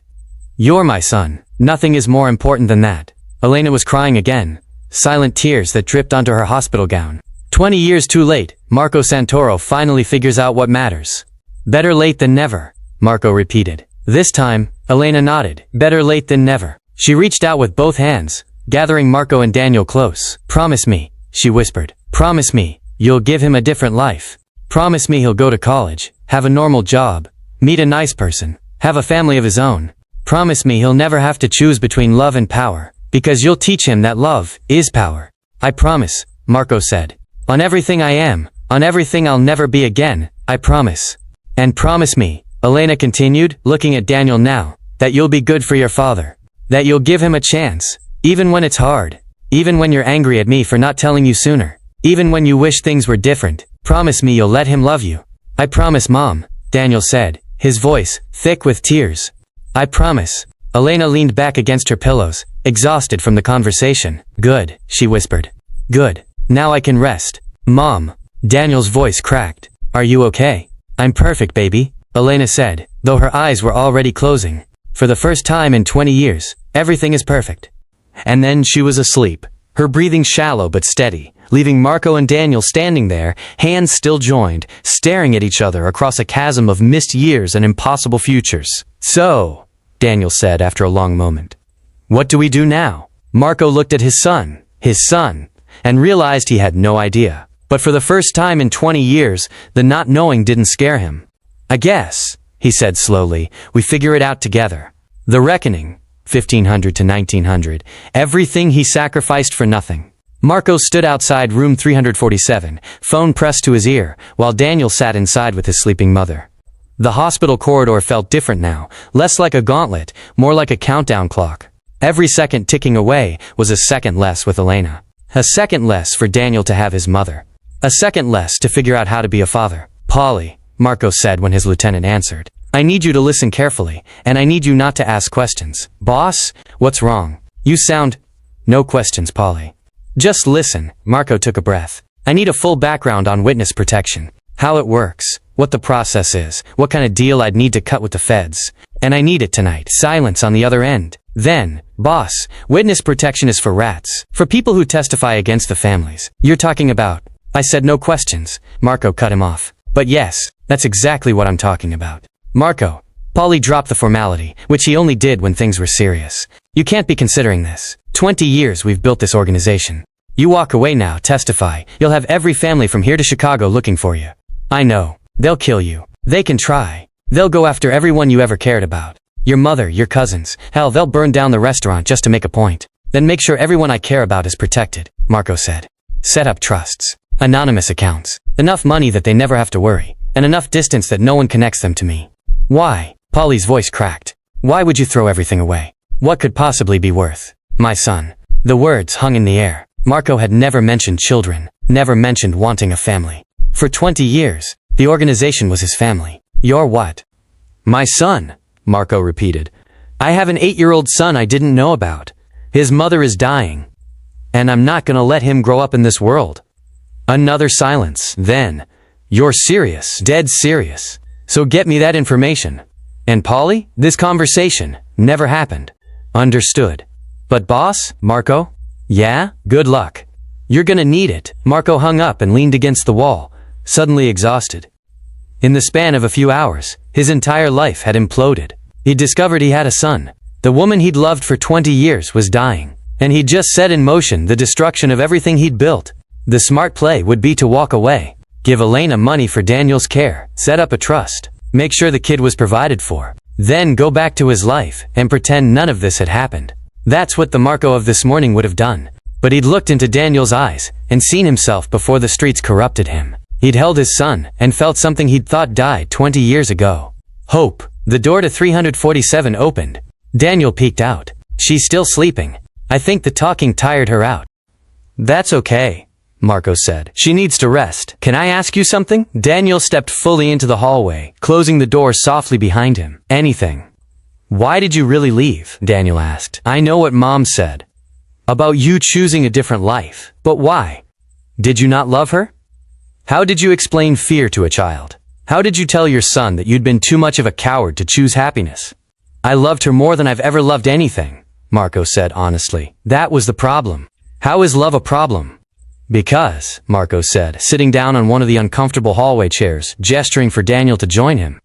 You're my son. Nothing is more important than that. Elena was crying again, silent tears that dripped onto her hospital gown. 20 years too late, Marco Santoro finally figures out what matters. Better late than never, Marco repeated. This time, Elena nodded. Better late than never. She reached out with both hands, gathering Marco and Daniel close. Promise me, she whispered. Promise me, you'll give him a different life. Promise me he'll go to college, have a normal job, meet a nice person, have a family of his own. Promise me he'll never have to choose between love and power. Because you'll teach him that love is power. I promise, Marco said. On everything I am, on everything I'll never be again, I promise. And promise me, Elena continued, looking at Daniel now, that you'll be good for your father. That you'll give him a chance, even when it's hard. Even when you're angry at me for not telling you sooner. Even when you wish things were different. Promise me you'll let him love you. I promise, Mom, Daniel said, his voice thick with tears. I promise. Elena leaned back against her pillows, exhausted from the conversation. Good, she whispered. Good. Now I can rest. Mom. Daniel's voice cracked. Are you okay? I'm perfect, baby, Elena said, though her eyes were already closing. For the first time in 20 years, everything is perfect. And then she was asleep, her breathing shallow but steady, leaving Marco and Daniel standing there, hands still joined, staring at each other across a chasm of missed years and impossible futures. So, Daniel said after a long moment. What do we do now? Marco looked at his son, and realized he had no idea. But for the first time in 20 years, the not knowing didn't scare him. I guess, he said slowly, we figure it out together. The reckoning, 1500 to 1900, everything he sacrificed for nothing. Marco stood outside room 347, phone pressed to his ear, while Daniel sat inside with his sleeping mother. The hospital corridor felt different now, less like a gauntlet, more like a countdown clock. Every second ticking away was a second less with Elena. A second less for Daniel to have his mother. A second less to figure out how to be a father. Polly, Marco said when his lieutenant answered. I need you to listen carefully, and I need you not to ask questions. Boss, what's wrong? You sound... No questions, Polly. Just listen. Marco took a breath. I need a full background on witness protection. How it works, what the process is, what kind of deal I'd need to cut with the feds. And I need it tonight. Silence on the other end. Then, boss, witness protection is for rats. For people who testify against the families. You're talking about... I said no questions. Marco cut him off. But yes, that's exactly what I'm talking about. Marco. Polly dropped the formality, which he only did when things were serious. You can't be considering this. 20 years we've built this organization. You walk away now, testify. You'll have every family from here to Chicago looking for you. I know. They'll kill you. They can try. They'll go after everyone you ever cared about. Your mother, your cousins. Hell, they'll burn down the restaurant just to make a point. Then make sure everyone I care about is protected, Marco said. Set up trusts. Anonymous accounts. Enough money that they never have to worry. And enough distance that no one connects them to me. Why? Polly's voice cracked. Why would you throw everything away? What could possibly be worth? My son. The words hung in the air. Marco had never mentioned children. Never mentioned wanting a family. For 20 years, the organization was his family. Your what? My son, Marco repeated. I have an 8-year-old son I didn't know about. His mother is dying. And I'm not gonna let him grow up in this world. Another silence. Then, you're serious, dead serious. So get me that information. And Polly, this conversation never happened. Understood. But boss, Marco? Yeah, good luck. You're gonna need it. Marco hung up and leaned against the wall, suddenly exhausted. In the span of a few hours, his entire life had imploded. He discovered he had a son. The woman he'd loved for 20 years was dying. And he'd just set in motion the destruction of everything he'd built. The smart play would be to walk away, give Elena money for Daniel's care, set up a trust, make sure the kid was provided for, then go back to his life and pretend none of this had happened. That's what the Marco of this morning would have done. But he'd looked into Daniel's eyes and seen himself before the streets corrupted him. He'd held his son and felt something he'd thought died 20 years ago. Hope. The door to 347 opened. Daniel peeked out. She's still sleeping. I think the talking tired her out. That's okay, Marco said. She needs to rest. Can I ask you something? Daniel stepped fully into the hallway, closing the door softly behind him. Anything. Why did you really leave? Daniel asked. I know what Mom said. About you choosing a different life. But why? Did you not love her? How did you explain fear to a child? How did you tell your son that you'd been too much of a coward to choose happiness? I loved her more than I've ever loved anything, Marco said honestly. That was the problem. How is love a problem? Because, Marco said, sitting down on one of the uncomfortable hallway chairs, gesturing for Daniel to join him.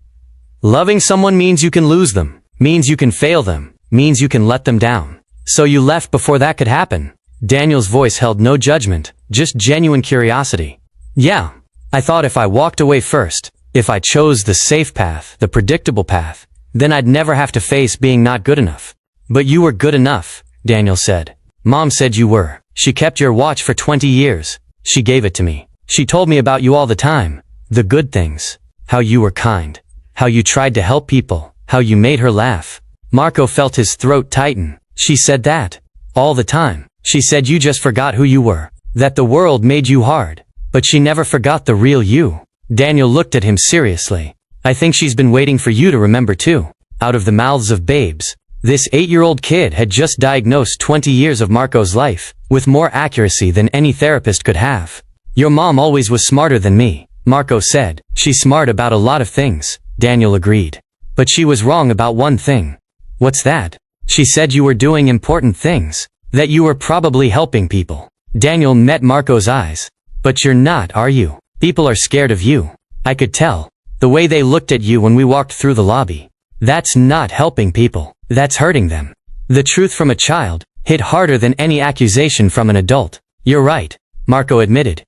Loving someone means you can lose them, means you can fail them, means you can let them down. So you left before that could happen. Daniel's voice held no judgment, just genuine curiosity. Yeah, I thought if I walked away first, if I chose the safe path, the predictable path, then I'd never have to face being not good enough. But you were good enough, Daniel said. Mom said you were. She kept your watch for 20 years. She gave it to me. She told me about you all the time. The good things. How you were kind. How you tried to help people. How you made her laugh. Marco felt his throat tighten. She said that. All the time. She said you just forgot who you were. That the world made you hard. But she never forgot the real you. Daniel looked at him seriously. I think she's been waiting for you to remember too. Out of the mouths of babes. This 8-year-old kid had just diagnosed 20 years of Marco's life, with more accuracy than any therapist could have. Your mom always was smarter than me, Marco said. She's smart about a lot of things, Daniel agreed. But she was wrong about one thing. What's that? She said you were doing important things, that you were probably helping people. Daniel met Marco's eyes. But you're not, are you? People are scared of you. I could tell. The way they looked at you when we walked through the lobby. That's not helping people. That's hurting them. The truth from a child hit harder than any accusation from an adult. You're right, Marco admitted.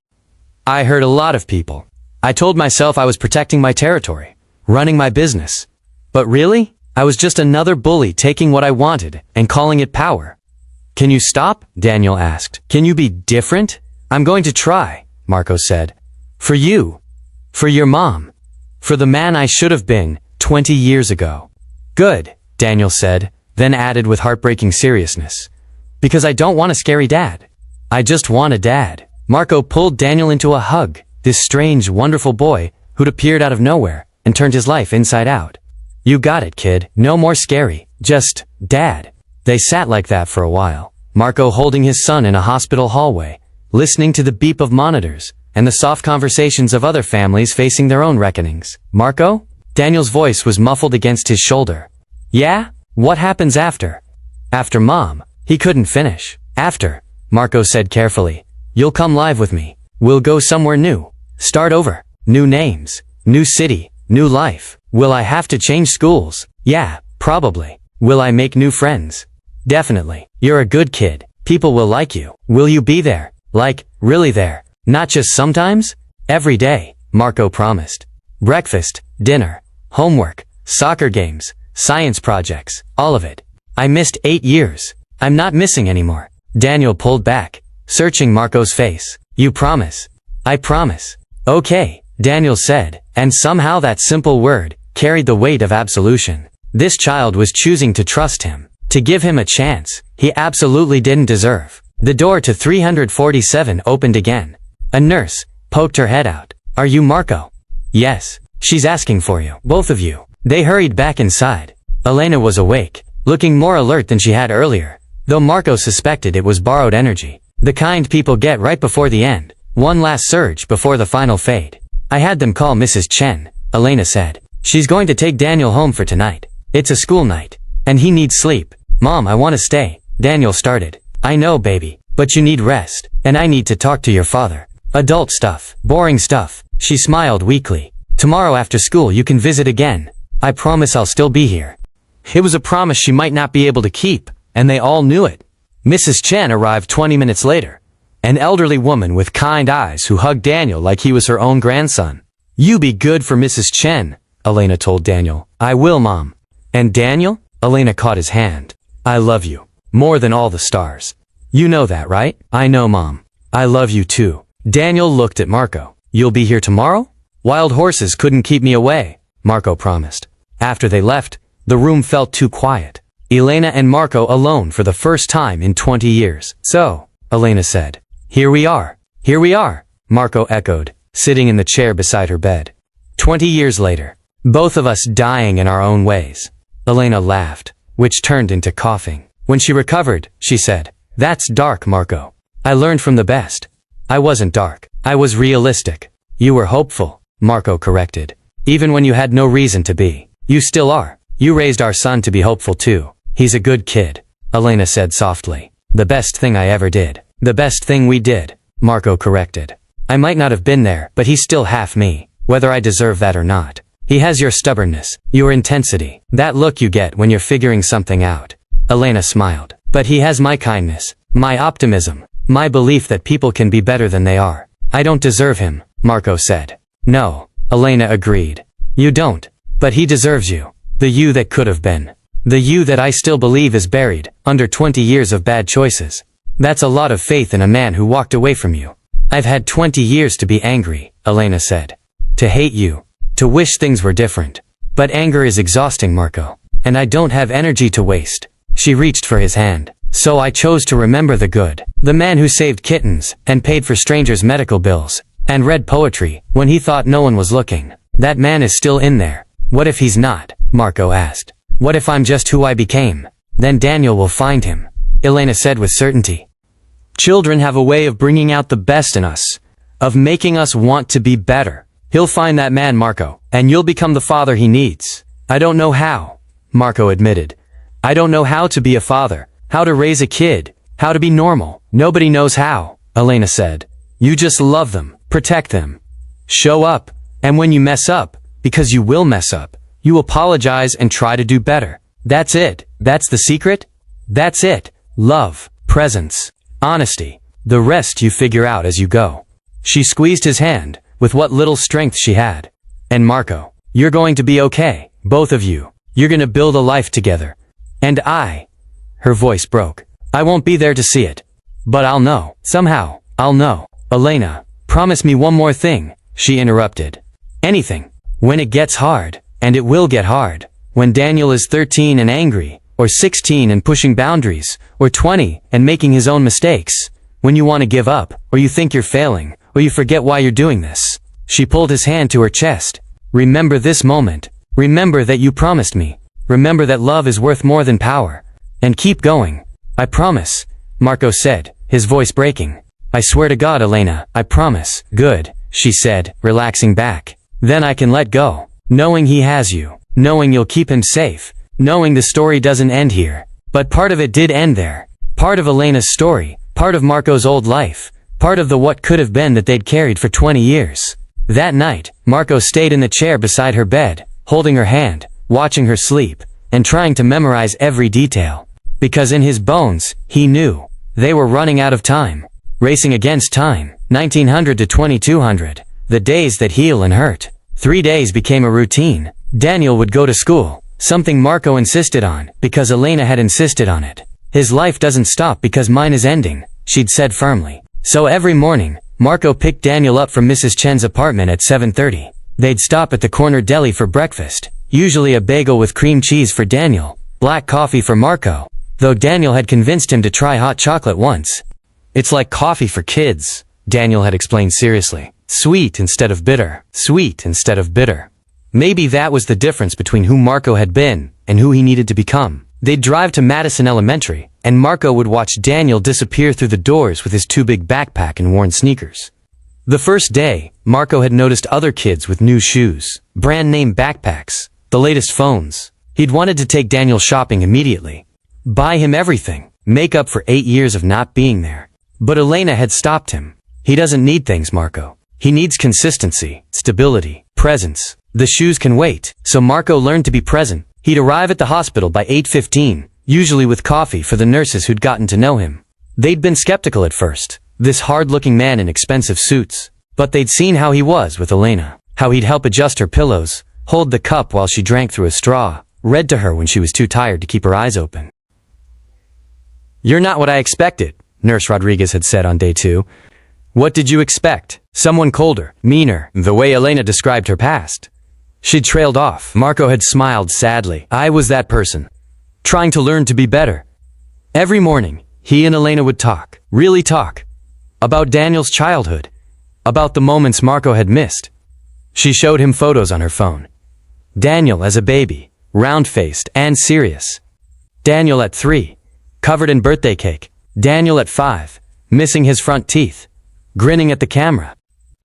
I hurt a lot of people. I told myself I was protecting my territory, running my business. But really, I was just another bully taking what I wanted and calling it power. Can you stop? Daniel asked. Can you be different? I'm going to try, Marco said. For you. For your mom. For the man I should have been 20 years ago. Good, Daniel said, then added with heartbreaking seriousness. Because I don't want a scary dad. I just want a dad. Marco pulled Daniel into a hug, this strange, wonderful boy who'd appeared out of nowhere and turned his life inside out. You got it, kid. No more scary. Just, Dad. They sat like that for a while, Marco holding his son in a hospital hallway, listening to the beep of monitors and the soft conversations of other families facing their own reckonings. Marco? Daniel's voice was muffled against his shoulder. Yeah? What happens after? After Mom. He couldn't finish. After, Marco said carefully. You'll come live with me. We'll go somewhere new. Start over. New names. New city. New life. Will I have to change schools? Yeah, probably. Will I make new friends? Definitely. You're a good kid. People will like you. Will you be there? Like, really there? Not just sometimes? Every day, Marco promised. Breakfast, dinner, homework, soccer games, science projects, all of it. I missed 8 years. I'm not missing anymore. Daniel pulled back, searching Marco's face. You promise? I promise. Okay, Daniel said, and somehow that simple word carried the weight of absolution. This child was choosing to trust him, to give him a chance he absolutely didn't deserve. The door to 347 opened again. A nurse poked her head out. Are you Marco? Yes. She's asking for you. Both of you. They hurried back inside. Elena was awake, looking more alert than she had earlier, though Marco suspected it was borrowed energy. The kind people get right before the end. One last surge before the final fade. I had them call Mrs. Chen, Elena said. She's going to take Daniel home for tonight. It's a school night. And he needs sleep. Mom, I want to stay. Daniel started. I know, baby. But you need rest. And I need to talk to your father. Adult stuff. Boring stuff. She smiled weakly. Tomorrow after school you can visit again. I promise I'll still be here. It was a promise she might not be able to keep, and they all knew it. Mrs. Chen arrived 20 minutes later. An elderly woman with kind eyes who hugged Daniel like he was her own grandson. You be good for Mrs. Chen, Elena told Daniel. I will, Mom. And Daniel? Elena caught his hand. I love you. More than all the stars. You know that, right? I know, Mom. I love you too. Daniel looked at Marco. You'll be here tomorrow? Wild horses couldn't keep me away, Marco promised. After they left, the room felt too quiet. Elena and Marco alone for the first time in 20 years. So, Elena said. Here we are. Here we are, Marco echoed, sitting in the chair beside her bed. 20 years later. Both of us dying in our own ways. Elena laughed, which turned into coughing. When she recovered, she said, That's dark, Marco. I learned from the best. I wasn't dark. I was realistic. You were hopeful, Marco corrected. Even when you had no reason to be. You still are. You raised our son to be hopeful too. He's a good kid, Elena said softly. The best thing I ever did. The best thing we did, Marco corrected. I might not have been there, but he's still half me, whether I deserve that or not. He has your stubbornness, your intensity, that look you get when you're figuring something out. Elena smiled. But he has my kindness, my optimism, my belief that people can be better than they are. I don't deserve him, Marco said. No, Elena agreed. You don't. But he deserves you. The you that could have been. The you that I still believe is buried under 20 years of bad choices. That's a lot of faith in a man who walked away from you. I've had 20 years to be angry, Elena said. To hate you. To wish things were different. But anger is exhausting, Marco. And I don't have energy to waste. She reached for his hand. So I chose to remember the good. The man who saved kittens, and paid for strangers' medical bills, and read poetry, when he thought no one was looking. That man is still in there. What if he's not? Marco asked. What if I'm just who I became? then Daniel will find him, Elena said with certainty. Children have a way of bringing out the best in us, of making us want to be better. He'll find that man, Marco, and you'll become the father he needs. I don't know how, Marco admitted. I don't know how to be a father, how to raise a kid, how to be normal. Nobody knows how, Elena said. You just love them, protect them. Show up, and when you mess up, because you will mess up, you apologize and try to do better. That's it. That's the secret? That's it. Love, presence, honesty. The rest you figure out as you go. She squeezed his hand, with what little strength she had. And Marco, you're going to be okay, both of you. You're gonna build a life together. And her voice broke. I won't be there to see it. But I'll know. Somehow, I'll know. Elena, promise me one more thing, she interrupted. Anything. When it gets hard, and it will get hard. When Daniel is 13 and angry, or 16 and pushing boundaries, or 20 and making his own mistakes. When you want to give up, or you think you're failing, or you forget why you're doing this. She pulled his hand to her chest. Remember this moment. Remember that you promised me. Remember that love is worth more than power. And keep going. I promise, Marco said, his voice breaking. I swear to God, Elena, I promise. Good, she said, relaxing back. Then I can let go. Knowing he has you. Knowing you'll keep him safe. Knowing the story doesn't end here. But part of it did end there. Part of Elena's story. Part of Marco's old life. Part of the what could have been that they'd carried for 20 years. That night, Marco stayed in the chair beside her bed, holding her hand, watching her sleep, and trying to memorize every detail. Because in his bones, he knew. They were running out of time. Racing against time, 1900 to 2200. The days that heal and hurt. 3 days became a routine. Daniel would go to school, something Marco insisted on, because Elena had insisted on it. His life doesn't stop because mine is ending, she'd said firmly. So every morning, Marco picked Daniel up from Mrs. Chen's apartment at 7:30. They'd stop at the corner deli for breakfast, usually a bagel with cream cheese for Daniel, black coffee for Marco, though Daniel had convinced him to try hot chocolate once. It's like coffee for kids, Daniel had explained seriously. Sweet instead of bitter. Sweet instead of bitter. Maybe that was the difference between who Marco had been and who he needed to become. They'd drive to Madison Elementary, and Marco would watch Daniel disappear through the doors with his too big backpack and worn sneakers. The first day, Marco had noticed other kids with new shoes, brand-name backpacks, the latest phones. He'd wanted to take Daniel shopping immediately. Buy him everything, make up for 8 years of not being there. But Elena had stopped him. He doesn't need things, Marco. He needs consistency, stability, presence. The shoes can wait, so Marco learned to be present. He'd arrive at the hospital by 8:15, usually with coffee for the nurses who'd gotten to know him. They'd been skeptical at first, this hard-looking man in expensive suits. But they'd seen how he was with Elena, how he'd help adjust her pillows, hold the cup while she drank through a straw, read to her when she was too tired to keep her eyes open. You're not what I expected, Nurse Rodriguez had said on day 2. What did you expect? Someone colder, meaner, the way Elena described her past. She'd trailed off. Marco had smiled sadly. I was that person. Trying to learn to be better. Every morning, he and Elena would talk. Really talk. About Daniel's childhood. About the moments Marco had missed. She showed him photos on her phone. Daniel as a baby, round-faced and serious. Daniel at 3, covered in birthday cake. Daniel at 5, missing his front teeth, grinning at the camera.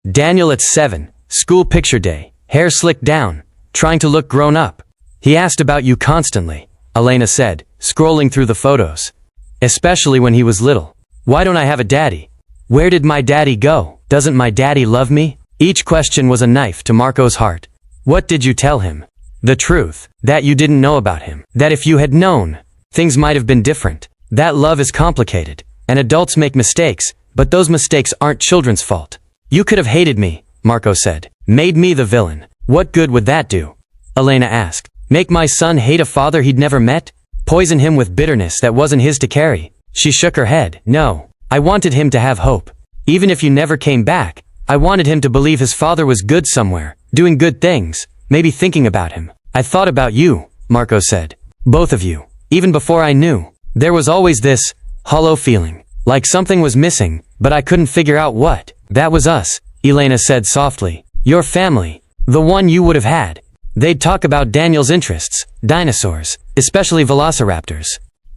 Daniel at 7, school picture day, hair slicked down, trying to look grown up. He asked about you constantly, Elena said, scrolling through the photos. Especially when he was little. Why don't I have a daddy? Where did my daddy go? Doesn't my daddy love me? Each question was a knife to Marco's heart. What did you tell him? The truth, that you didn't know about him. That if you had known, things might have been different. That love is complicated, and adults make mistakes, but those mistakes aren't children's fault. You could have hated me, Marco said. Made me the villain. What good would that do? Elena asked. Make my son hate a father he'd never met? Poison him with bitterness that wasn't his to carry? She shook her head. No. I wanted him to have hope. Even if you never came back, I wanted him to believe his father was good somewhere, doing good things, maybe thinking about him. I thought about you, Marco said. Both of you. Even before I knew. There was always this hollow feeling, like something was missing, but I couldn't figure out what. That was us, Elena said softly. Your family. The one you would have had. They'd talk about Daniel's interests, dinosaurs, especially velociraptors.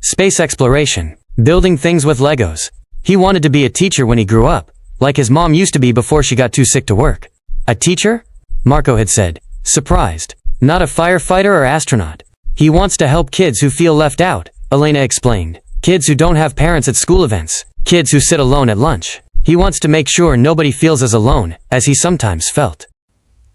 Space exploration. Building things with Legos. He wanted to be a teacher when he grew up, like his mom used to be before she got too sick to work. A teacher? Marco had said, surprised. Not a firefighter or astronaut. He wants to help kids who feel left out, Elena explained. Kids who don't have parents at school events. Kids who sit alone at lunch. He wants to make sure nobody feels as alone as he sometimes felt.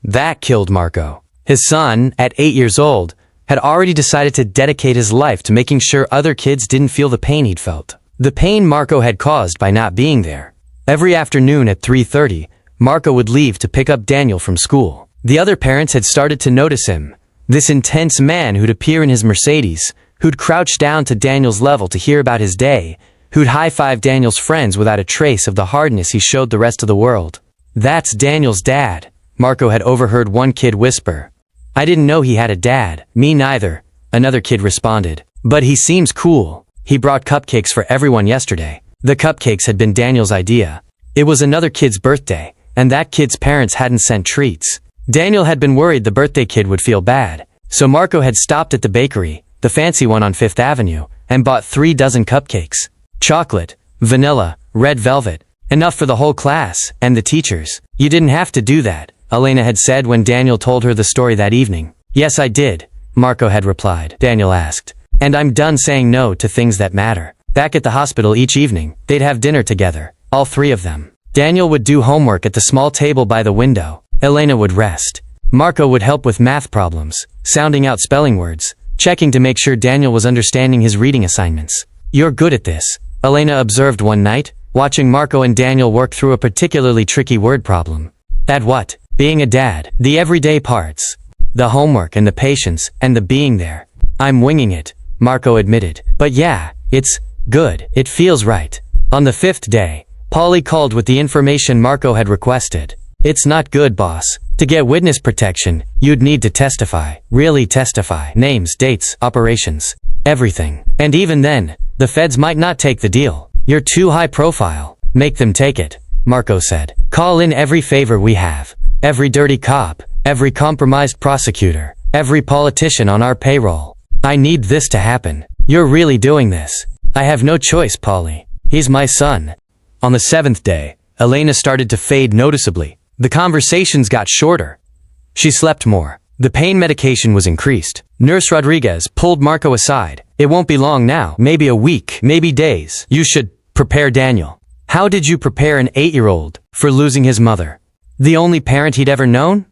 That killed Marco. His son, at 8 years old, had already decided to dedicate his life to making sure other kids didn't feel the pain he'd felt. The pain Marco had caused by not being there. Every afternoon at 3:30, Marco would leave to pick up Daniel from school. The other parents had started to notice him. This intense man who'd appear in his Mercedes, who'd crouch down to Daniel's level to hear about his day, who'd high-five Daniel's friends without a trace of the hardness he showed the rest of the world. That's Daniel's dad, Marco had overheard one kid whisper. I didn't know he had a dad. Me neither, another kid responded. But he seems cool. He brought cupcakes for everyone yesterday. The cupcakes had been Daniel's idea. It was another kid's birthday, and that kid's parents hadn't sent treats. Daniel had been worried the birthday kid would feel bad, so Marco had stopped at the bakery, the fancy one on 5th Avenue, and bought 3 dozen cupcakes. Chocolate, vanilla, red velvet, enough for the whole class and the teachers. You didn't have to do that, Elena had said when Daniel told her the story that evening. Yes, I did, Marco had replied. Daniel asked. And I'm done saying no to things that matter. Back at the hospital each evening, they'd have dinner together, all 3 of them. Daniel would do homework at the small table by the window. Elena would rest. Marco would help with math problems, sounding out spelling words, checking to make sure Daniel was understanding his reading assignments. You're good at this, Elena observed one night, watching Marco and Daniel work through a particularly tricky word problem. At what? Being a dad. The everyday parts. The homework and the patience and the being there. I'm winging it, Marco admitted. But yeah, it's good. It feels right. On the 5th day, Polly called with the information Marco had requested. It's not good, boss. To get witness protection, you'd need to testify. Really testify. Names, dates, operations. Everything. And even then, the feds might not take the deal. You're too high profile. Make them take it, Marco said. Call in every favor we have. Every dirty cop. Every compromised prosecutor. Every politician on our payroll. I need this to happen. You're really doing this. I have no choice, Polly. He's my son. On the 7th day, Elena started to fade noticeably. The conversations got shorter. She slept more. The pain medication was increased. Nurse Rodriguez pulled Marco aside. It won't be long now. Maybe a week. Maybe days. You should prepare Daniel. How did you prepare an 8-year-old for losing his mother? The only parent he'd ever known?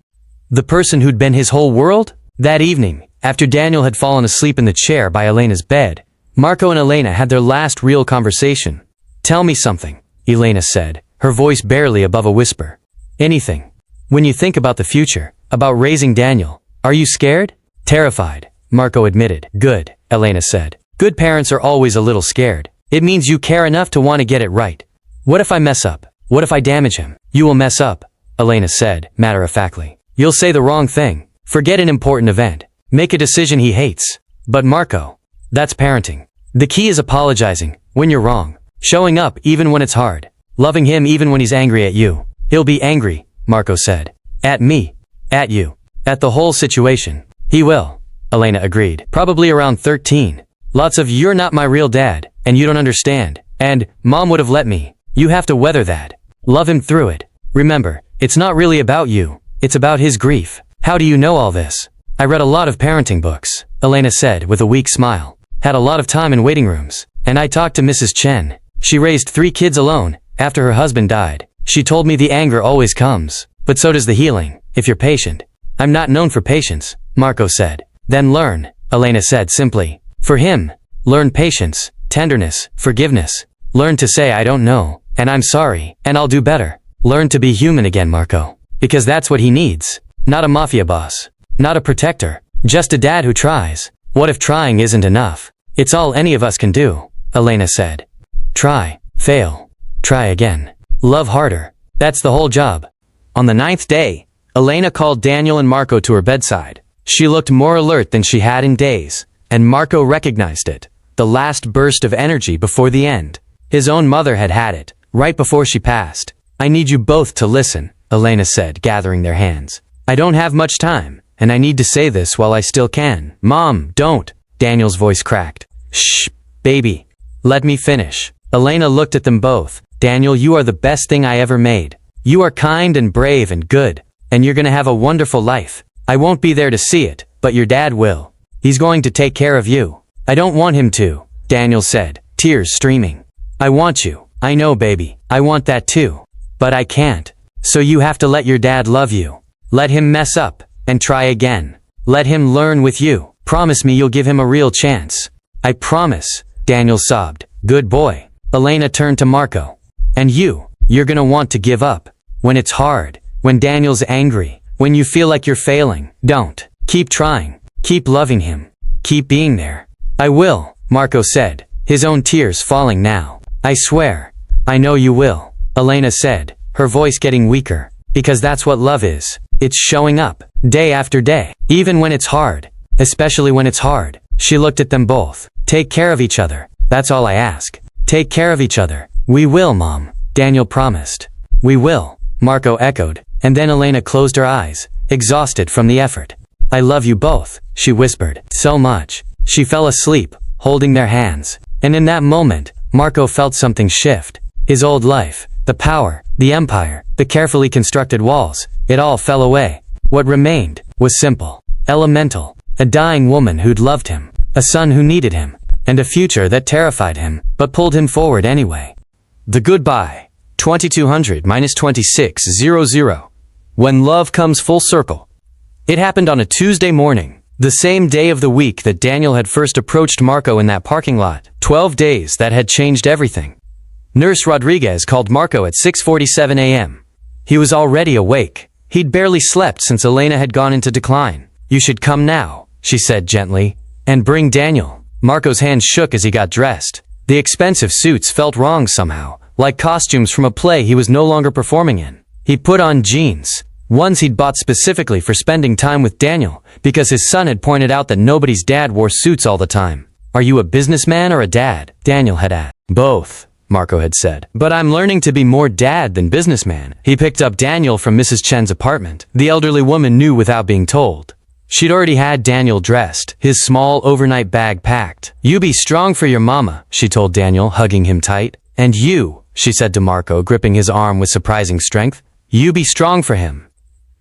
The person who'd been his whole world? That evening, after Daniel had fallen asleep in the chair by Elena's bed, Marco and Elena had their last real conversation. Tell me something, Elena said, her voice barely above a whisper. Anything. When you think about the future, about raising Daniel, are you scared? Terrified, Marco admitted. Good, Elena said. Good parents are always a little scared. It means you care enough to want to get it right. What if I mess up? What if I damage him? You will mess up, Elena said, matter-of-factly. You'll say the wrong thing. Forget an important event. Make a decision he hates. But Marco, that's parenting. The key is apologizing when you're wrong. Showing up even when it's hard. Loving him even when he's angry at you. He'll be angry, Marco said. At me. At you. At the whole situation. He will, Elena agreed. Probably around 13. Lots of you're not my real dad, and you don't understand, and mom would have let me. You have to weather that. Love him through it. Remember, it's not really about you. It's about his grief. How do you know all this? I read a lot of parenting books, Elena said with a weak smile. Had a lot of time in waiting rooms. And I talked to Mrs. Chen. She raised 3 kids alone, after her husband died. She told me the anger always comes, but so does the healing, if you're patient. I'm not known for patience, Marco said. Then learn, Elena said simply. For him, learn patience, tenderness, forgiveness. Learn to say I don't know, and I'm sorry, and I'll do better. Learn to be human again, Marco. Because that's what he needs. Not a mafia boss. Not a protector. Just a dad who tries. What if trying isn't enough? It's all any of us can do, Elena said. Try, fail, try again. Love harder. That's the whole job. On the 9th day, Elena called Daniel and Marco to her bedside. She looked more alert than she had in days, and Marco recognized it. The last burst of energy before the end. His own mother had had it, right before she passed. I need you both to listen, Elena said, gathering their hands. I don't have much time, and I need to say this while I still can. Mom, don't, Daniel's voice cracked. Shh, Baby, let me finish. Elena looked at them both. Daniel, you are the best thing I ever made. You are kind and brave and good, and you're gonna have a wonderful life. I won't be there to see it, but your dad will. He's going to take care of you. I don't want him to, Daniel said, tears streaming. I want you. I know, baby. I want that too. But I can't. So you have to let your dad love you. Let him mess up, and try again. Let him learn with you. Promise me you'll give him a real chance. I promise, Daniel sobbed. Good boy. Elena turned to Marco. And you're gonna want to give up. When it's hard, when Daniel's angry, when you feel like you're failing, don't. Keep trying. Keep loving him. Keep being there. I will, Marco said, his own tears falling now. I swear. I know you will, Elena said, her voice getting weaker. Because that's what love is. It's showing up, day after day, even when it's hard. Especially when it's hard. She looked at them both. Take care of each other. That's all I ask. Take care of each other. We will, Mom, Daniel promised. We will, Marco echoed, and then Elena closed her eyes, exhausted from the effort. I love you both, she whispered, so much. She fell asleep, holding their hands. And in that moment, Marco felt something shift. His old life, the power, the empire, the carefully constructed walls, it all fell away. What remained was simple, elemental, a dying woman who'd loved him, a son who needed him, and a future that terrified him, but pulled him forward anyway. The goodbye. 2200-2600. When love comes full circle. It happened on a Tuesday morning, the same day of the week that Daniel had first approached Marco in that parking lot. 12 days that had changed everything. Nurse Rodriguez called Marco at 6:47 a.m. He was already awake. He'd barely slept since Elena had gone into decline. You should come now, she said gently, and bring Daniel. Marco's hand shook as he got dressed. The expensive suits felt wrong somehow, like costumes from a play he was no longer performing in. He put on jeans, ones he'd bought specifically for spending time with Daniel, because his son had pointed out that nobody's dad wore suits all the time. Are you a businessman or a dad? Daniel had asked. Both, Marco had said. But I'm learning to be more dad than businessman. He picked up Daniel from Mrs. Chen's apartment. The elderly woman knew without being told. She'd already had Daniel dressed, his small overnight bag packed. You be strong for your mama, she told Daniel, hugging him tight. And you, she said to Marco, gripping his arm with surprising strength, you be strong for him.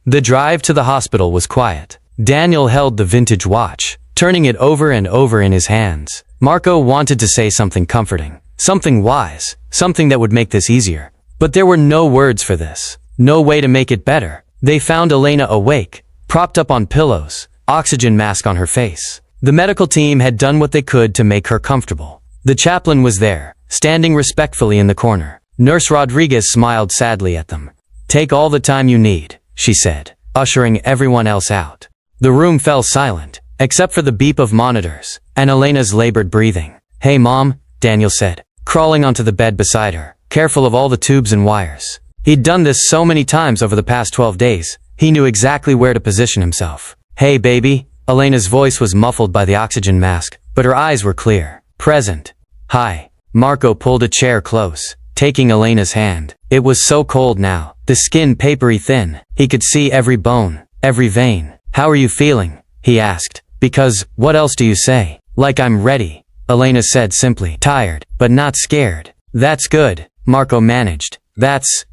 The drive to the hospital was quiet. Daniel held the vintage watch, turning it over and over in his hands. Marco wanted to say something comforting, something wise, something that would make this easier. But there were no words for this, no way to make it better. They found Elena awake, propped up on pillows, oxygen mask on her face. The medical team had done what they could to make her comfortable. The chaplain was there, standing respectfully in the corner. Nurse Rodriguez smiled sadly at them. Take all the time you need, she said, ushering everyone else out. The room fell silent, except for the beep of monitors, and Elena's labored breathing. Hey Mom, Daniel said, crawling onto the bed beside her, careful of all the tubes and wires. He'd done this so many times over the past 12 days, he knew exactly where to position himself. Hey baby, Elena's voice was muffled by the oxygen mask, but her eyes were clear. Present. Hi. Marco pulled a chair close, taking Elena's hand. It was so cold now, the skin papery thin. He could see every bone, every vein. How are you feeling? He asked. Because, what else do you say? Like I'm ready, Elena said simply. Tired, but not scared. That's good, Marco managed. That's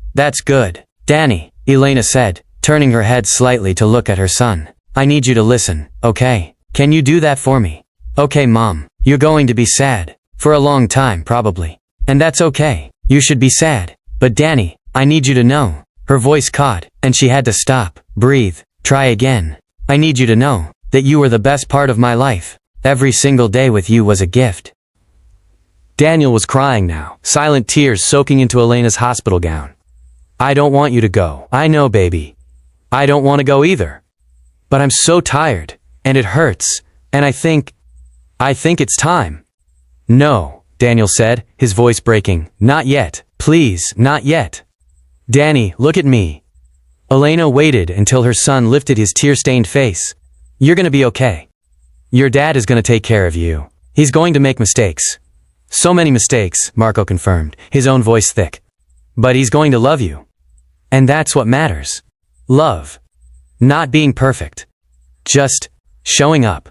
good. Danny, Elena said, turning her head slightly to look at her son. I need you to listen, okay? Can you do that for me? Okay, Mom. You're going to be sad. For a long time, probably. And that's okay. You should be sad. But Danny, I need you to know. Her voice caught, and she had to stop, breathe, try again. I need you to know that you were the best part of my life. Every single day with you was a gift. Daniel was crying now, silent tears soaking into Elena's hospital gown. I don't want you to go. I know, baby. I don't want to go either. But I'm so tired, and it hurts, and I think it's time. No, Daniel said, his voice breaking. Not yet. Please, not yet. Danny, look at me. Elena waited until her son lifted his tear-stained face. You're gonna be okay. Your dad is gonna take care of you. He's going to make mistakes. So many mistakes, Marco confirmed, his own voice thick. But he's going to love you. And that's what matters. Love. Not being perfect. Just showing up.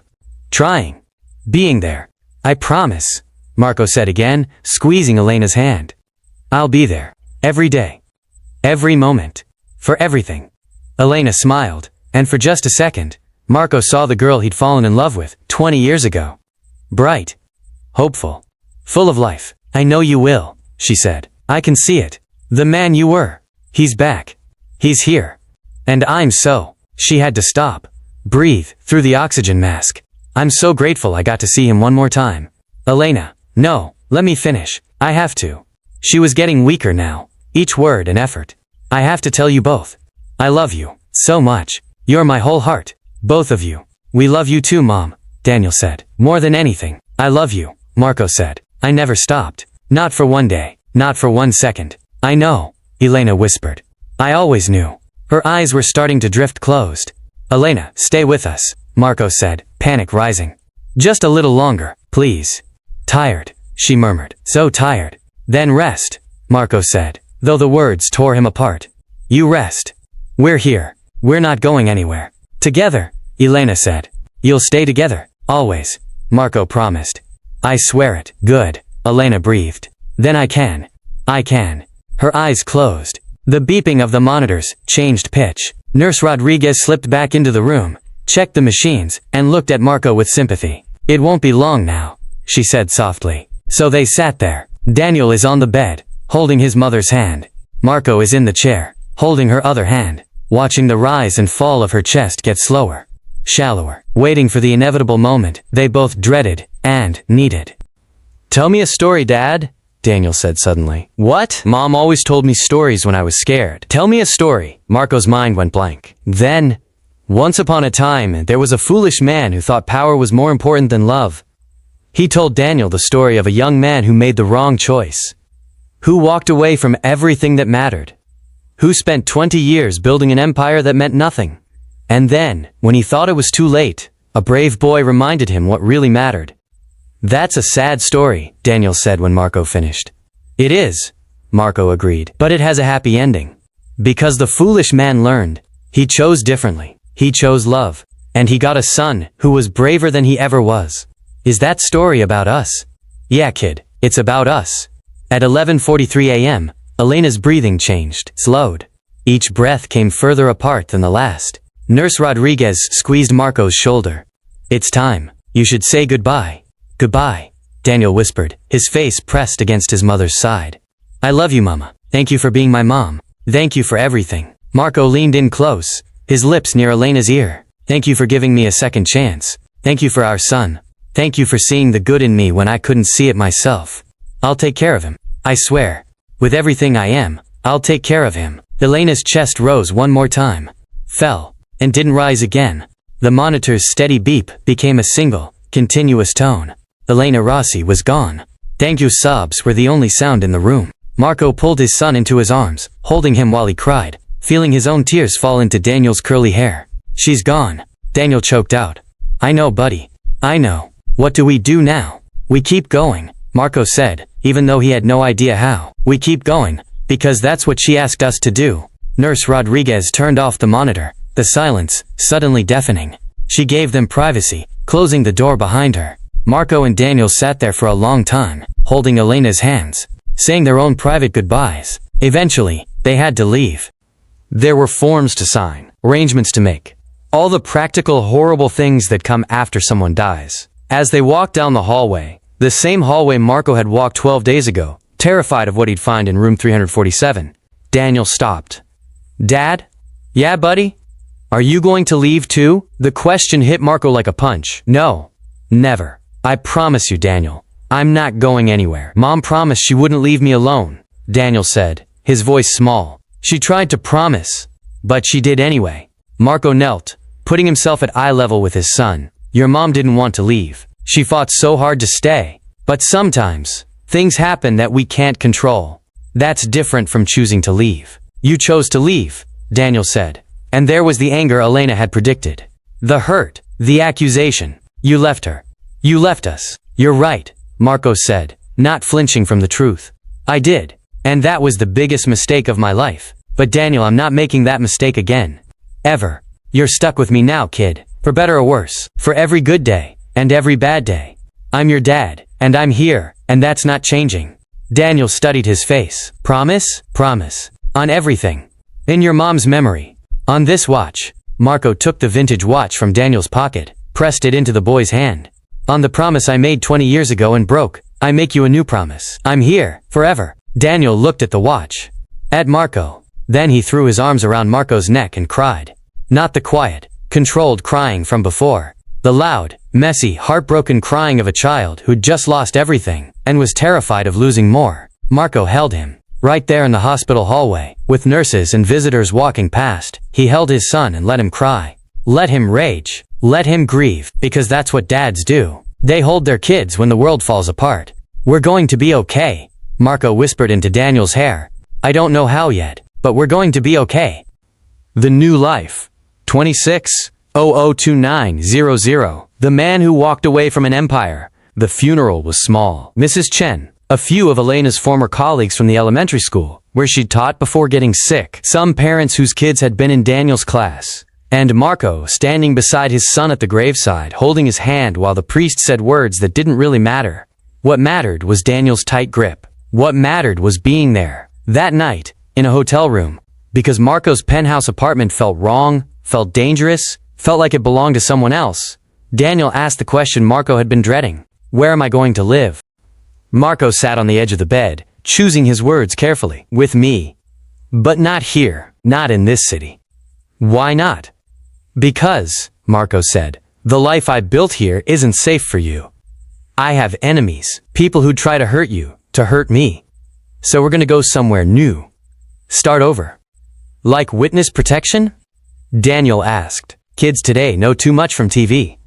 Trying. Being there. I promise. Marco said again, squeezing Elena's hand. I'll be there. Every day. Every moment. For everything. Elena smiled, and for just a second, Marco saw the girl he'd fallen in love with 20 years ago. Bright. Hopeful. Full of life. I know you will, she said. I can see it. The man you were. He's back. He's here. And I'm so. She had to stop. Breathe through the oxygen mask. I'm so grateful I got to see him one more time. Elena, no, let me finish. I have to. She was getting weaker now. Each word an effort. I have to tell you both. I love you. So much. You're my whole heart. Both of you. We love you too, Mom, Daniel said. More than anything. I love you, Marco said. I never stopped. Not for one day. Not for 1 second. I know, Elena whispered. I always knew. Her eyes were starting to drift closed. Elena, stay with us, Marco said, panic rising. Just a little longer, please. Tired, she murmured. So tired. Then rest, Marco said, though the words tore him apart. You rest. We're here. We're not going anywhere. Together, Elena said. You'll stay together, always, Marco promised. I swear it. Good, Elena breathed. Then I can. I can. Her eyes closed. The beeping of the monitors changed pitch. Nurse Rodriguez slipped back into the room, checked the machines, and looked at Marco with sympathy. It won't be long now, she said softly. So they sat there. Daniel is on the bed, holding his mother's hand. Marco is in the chair, holding her other hand, watching the rise and fall of her chest get slower, shallower, waiting for the inevitable moment they both dreaded and needed. Tell me a story, Dad, Daniel said suddenly. What? Mom always told me stories when I was scared. Tell me a story. Marco's mind went blank. Then, once upon a time, there was a foolish man who thought power was more important than love. He told Daniel the story of a young man who made the wrong choice, who walked away from everything that mattered, who spent 20 years building an empire that meant nothing. And then, when he thought it was too late, a brave boy reminded him what really mattered. That's a sad story, Daniel said when Marco finished. It is, Marco agreed, but it has a happy ending. Because the foolish man learned. He chose differently. He chose love. And he got a son who was braver than he ever was. Is that story about us? Yeah, kid, it's about us. At 11:43 a.m., Elena's breathing changed, slowed. Each breath came further apart than the last. Nurse Rodriguez squeezed Marco's shoulder. It's time. You should say goodbye. Goodbye, Daniel whispered, his face pressed against his mother's side. I love you, Mama. Thank you for being my mom. Thank you for everything. Marco leaned in close, his lips near Elena's ear. Thank you for giving me a second chance. Thank you for our son. Thank you for seeing the good in me when I couldn't see it myself. I'll take care of him. I swear. With everything I am, I'll take care of him. Elena's chest rose one more time, fell, and didn't rise again. The monitor's steady beep became a single, continuous tone. Elena Rossi was gone. Thank you sobs were the only sound in the room. Marco pulled his son into his arms, holding him while he cried, feeling his own tears fall into Daniel's curly hair. She's gone, Daniel choked out. I know, buddy. I know. What do we do now? We keep going, Marco said, even though he had no idea how. We keep going, because that's what she asked us to do. Nurse Rodriguez turned off the monitor, the silence suddenly deafening. She gave them privacy, closing the door behind her. Marco and Daniel sat there for a long time, holding Elena's hands, saying their own private goodbyes. Eventually, they had to leave. There were forms to sign, arrangements to make, all the practical, horrible things that come after someone dies. As they walked down the hallway, the same hallway Marco had walked 12 days ago, terrified of what he'd find in room 347, Daniel stopped. Dad? Yeah, buddy? Are you going to leave too? The question hit Marco like a punch. No. Never. I promise you, Daniel. I'm not going anywhere. Mom promised she wouldn't leave me alone, Daniel said, his voice small. She tried to promise, but she did anyway. Marco knelt, putting himself at eye level with his son. Your mom didn't want to leave. She fought so hard to stay. But sometimes, things happen that we can't control. That's different from choosing to leave. You chose to leave, Daniel said. And there was the anger Elena had predicted. The hurt, the accusation. You left her. You left us. You're right, Marco said, not flinching from the truth. I did. And that was the biggest mistake of my life. But Daniel, I'm not making that mistake again. Ever. You're stuck with me now, kid. For better or worse. For every good day, and every bad day. I'm your dad, and I'm here, And that's not changing. Daniel studied his face. Promise? Promise. On everything. In your mom's memory. On this watch. Marco took the vintage watch from Daniel's pocket, pressed it into the boy's hand. On the promise I made 20 years ago and broke, I make you a new promise. I'm here, forever. Daniel looked at the watch. At Marco. Then he threw his arms around Marco's neck and cried. Not the quiet, controlled crying from before. The loud, messy, heartbroken crying of a child who'd just lost everything and was terrified of losing more. Marco held him. Right there in the hospital hallway, with nurses and visitors walking past, he held his son and let him cry. Let him rage. Let him grieve, because that's what dads do. They hold their kids when the world falls apart. We're going to be okay, Marco whispered into Daniel's hair. I don't know how yet, but we're going to be okay. The New Life. 26-002900. The man who walked away from an empire. The funeral was small. Mrs. Chen, a few of Elena's former colleagues from the elementary school, where she'd taught before getting sick, some parents whose kids had been in Daniel's class, and Marco standing beside his son at the graveside, holding his hand while the priest said words that didn't really matter. What mattered was Daniel's tight grip. What mattered was being there, that night, in a hotel room, because Marco's penthouse apartment felt wrong, felt dangerous, felt like it belonged to someone else. Daniel asked the question Marco had been dreading. Where am I going to live? Marco sat on the edge of the bed, choosing his words carefully. With me. But not here, not in this city. Why not? Because, Marco said, the life I built here isn't safe for you. I have enemies, people who try to hurt you, to hurt me. So we're gonna go somewhere new. Start over. Like witness protection? Daniel asked. Kids today know too much from TV.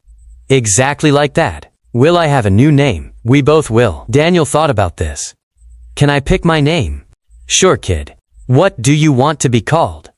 Exactly like that. Will I have a new name? We both will. Daniel thought about this. Can I pick my name? Sure, kid. What do you want to be called?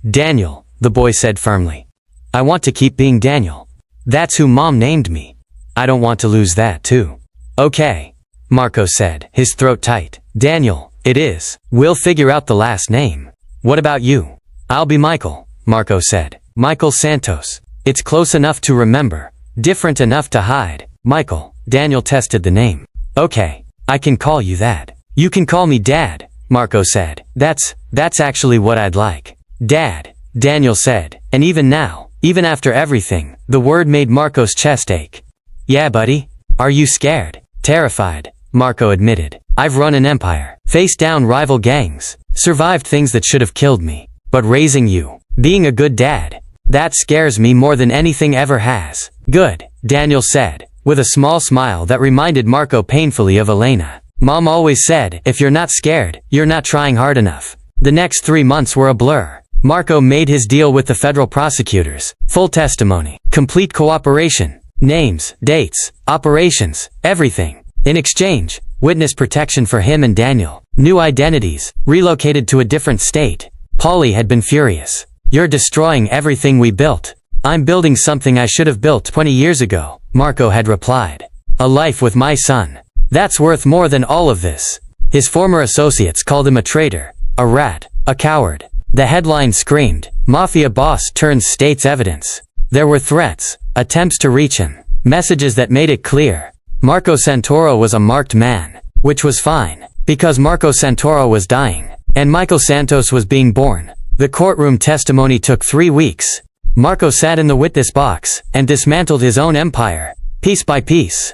Daniel, the boy said firmly. I want to keep being Daniel. That's who Mom named me. I don't want to lose that too. Okay, Marco said, his throat tight. Daniel, it is. We'll figure out the last name. What about you? I'll be Michael, Marco said. Michael Santos. It's close enough to remember. Different enough to hide. Michael. Daniel tested the name. Okay, I can call you that. You can call me Dad, Marco said. That's actually what I'd like. Dad, Daniel said. And even now, even after everything, the word made Marco's chest ache. Yeah, buddy. Are you scared? Terrified, Marco admitted. I've run an empire, faced down rival gangs, survived things that should have killed me. But raising you, being a good dad, that scares me more than anything ever has. Good, Daniel said, with a small smile that reminded Marco painfully of Elena. Mom always said, if you're not scared, you're not trying hard enough. The next 3 months were a blur. Marco made his deal with the federal prosecutors. Full testimony, complete cooperation, names, dates, operations, everything. In exchange, witness protection for him and Daniel. New identities, relocated to a different state. Polly had been furious. You're destroying everything we built. I'm building something I should have built 20 years ago, Marco had replied. A life with my son. That's worth more than all of this. His former associates called him a traitor, a rat, a coward. The headline screamed, Mafia Boss turns state's evidence. There were threats, attempts to reach him, messages that made it clear. Marco Santoro was a marked man, which was fine, because Marco Santoro was dying, and Michael Santos was being born. The courtroom testimony took 3 weeks. Marco sat in the witness box and dismantled his own empire, piece by piece.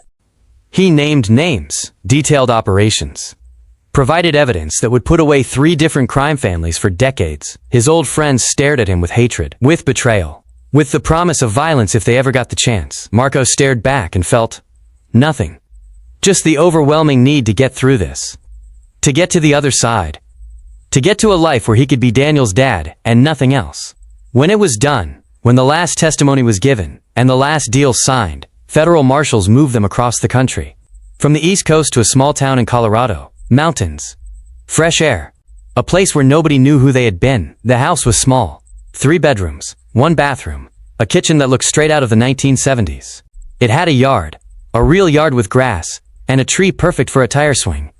He named names, detailed operations, provided evidence that would put away 3 different crime families for decades. His old friends stared at him with hatred, with betrayal, with the promise of violence if they ever got the chance. Marco stared back and felt nothing. Just the overwhelming need to get through this. To get to the other side. To get to a life where he could be Daniel's dad and nothing else. When it was done, when the last testimony was given and the last deal signed, federal marshals moved them across the country. From the East Coast to a small town in Colorado, mountains, fresh air, a place where nobody knew who they had been. The house was small, 3 bedrooms, 1 bathroom, a kitchen that looked straight out of the 1970s. It had a yard, a real yard with grass, and a tree perfect for a tire swing.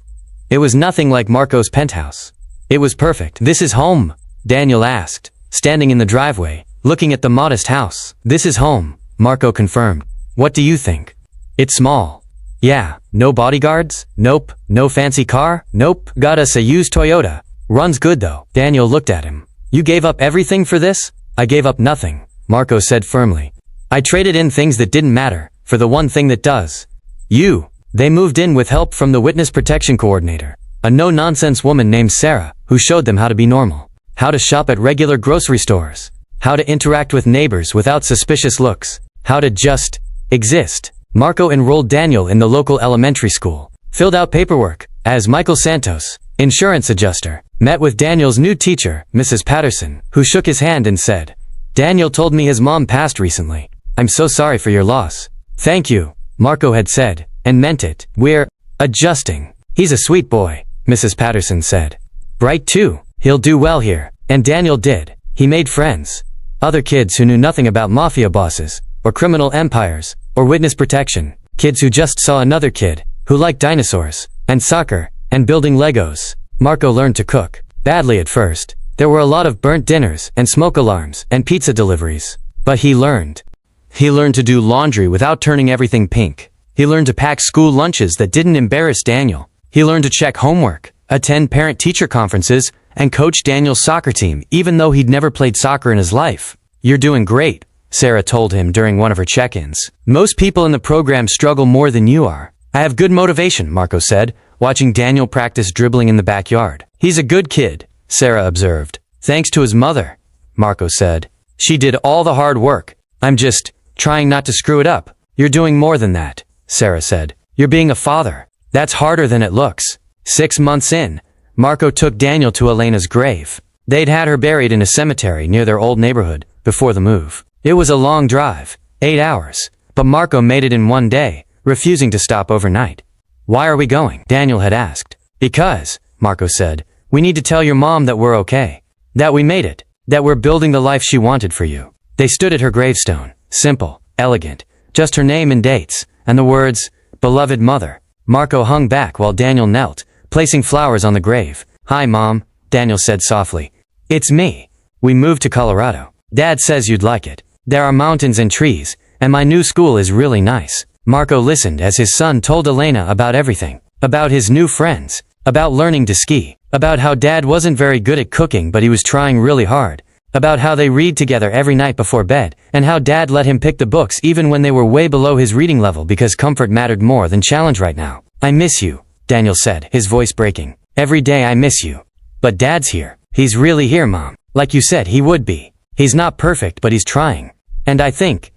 It was nothing like Marco's penthouse. It was perfect. This is home, Daniel asked, standing in the driveway, looking at the modest house. This is home, Marco confirmed. What do you think? It's small. Yeah, no bodyguards? Nope. No fancy car? Nope. Got us a used Toyota. Runs good though. Daniel looked at him. You gave up everything for this? I gave up nothing, Marco said firmly. I traded in things that didn't matter, for the one thing that does. You. They moved in with help from the witness protection coordinator, a no-nonsense woman named Sarah, who showed them how to be normal, how to shop at regular grocery stores, how to interact with neighbors without suspicious looks, how to just exist. Marco enrolled Daniel in the local elementary school, filled out paperwork as Michael Santos, insurance adjuster, met with Daniel's new teacher, Mrs. Patterson, who shook his hand and said, Daniel told me his mom passed recently. I'm so sorry for your loss. Thank you, Marco had said, and meant it. We're adjusting. He's a sweet boy, Mrs. Patterson said. Bright too. He'll do well here. And Daniel did. He made friends. Other kids who knew nothing about mafia bosses, or criminal empires, or witness protection. Kids who just saw another kid, who liked dinosaurs, and soccer, and building Legos. Marco learned to cook. Badly at first. There were a lot of burnt dinners, and smoke alarms, and pizza deliveries. But he learned. He learned to do laundry without turning everything pink. He learned to pack school lunches that didn't embarrass Daniel. He learned to check homework, attend parent-teacher conferences, and coach Daniel's soccer team even though he'd never played soccer in his life. You're doing great, Sarah told him during one of her check-ins. Most people in the program struggle more than you are. I have good motivation, Marco said, watching Daniel practice dribbling in the backyard. He's a good kid, Sarah observed. Thanks to his mother, Marco said. She did all the hard work. I'm just trying not to screw it up. You're doing more than that, Sarah said. You're being a father. That's harder than it looks. 6 months in, Marco took Daniel to Elena's grave. They'd had her buried in a cemetery near their old neighborhood before the move. It was a long drive, 8 hours, but Marco made it in one day, refusing to stop overnight. Why are we going? Daniel had asked. Because, Marco said, we need to tell your mom that we're okay. That we made it. That we're building the life she wanted for you. They stood at her gravestone. Simple, elegant, just her name and dates, and the words, Beloved Mother. Marco hung back while Daniel knelt, placing flowers on the grave. Hi, Mom, Daniel said softly. It's me. We moved to Colorado. Dad says you'd like it. There are mountains and trees, and my new school is really nice. Marco listened as his son told Elena about everything. About his new friends. About learning to ski. About how Dad wasn't very good at cooking but he was trying really hard. About how they read together every night before bed, and how Dad let him pick the books even when they were way below his reading level because comfort mattered more than challenge right now. I miss you, Daniel said, his voice breaking. Every day I miss you. But Dad's here. He's really here, Mom. Like you said he would be. He's not perfect but he's trying. And I think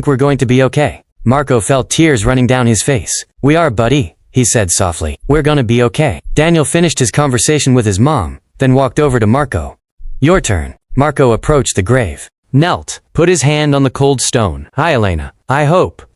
we're going to be okay. Marco felt tears running down his face. We are, buddy, he said softly. We're gonna be okay. Daniel finished his conversation with his mom, then walked over to Marco. Your turn. Marco approached the grave, knelt, put his hand on the cold stone. Hi, Elena. I hope,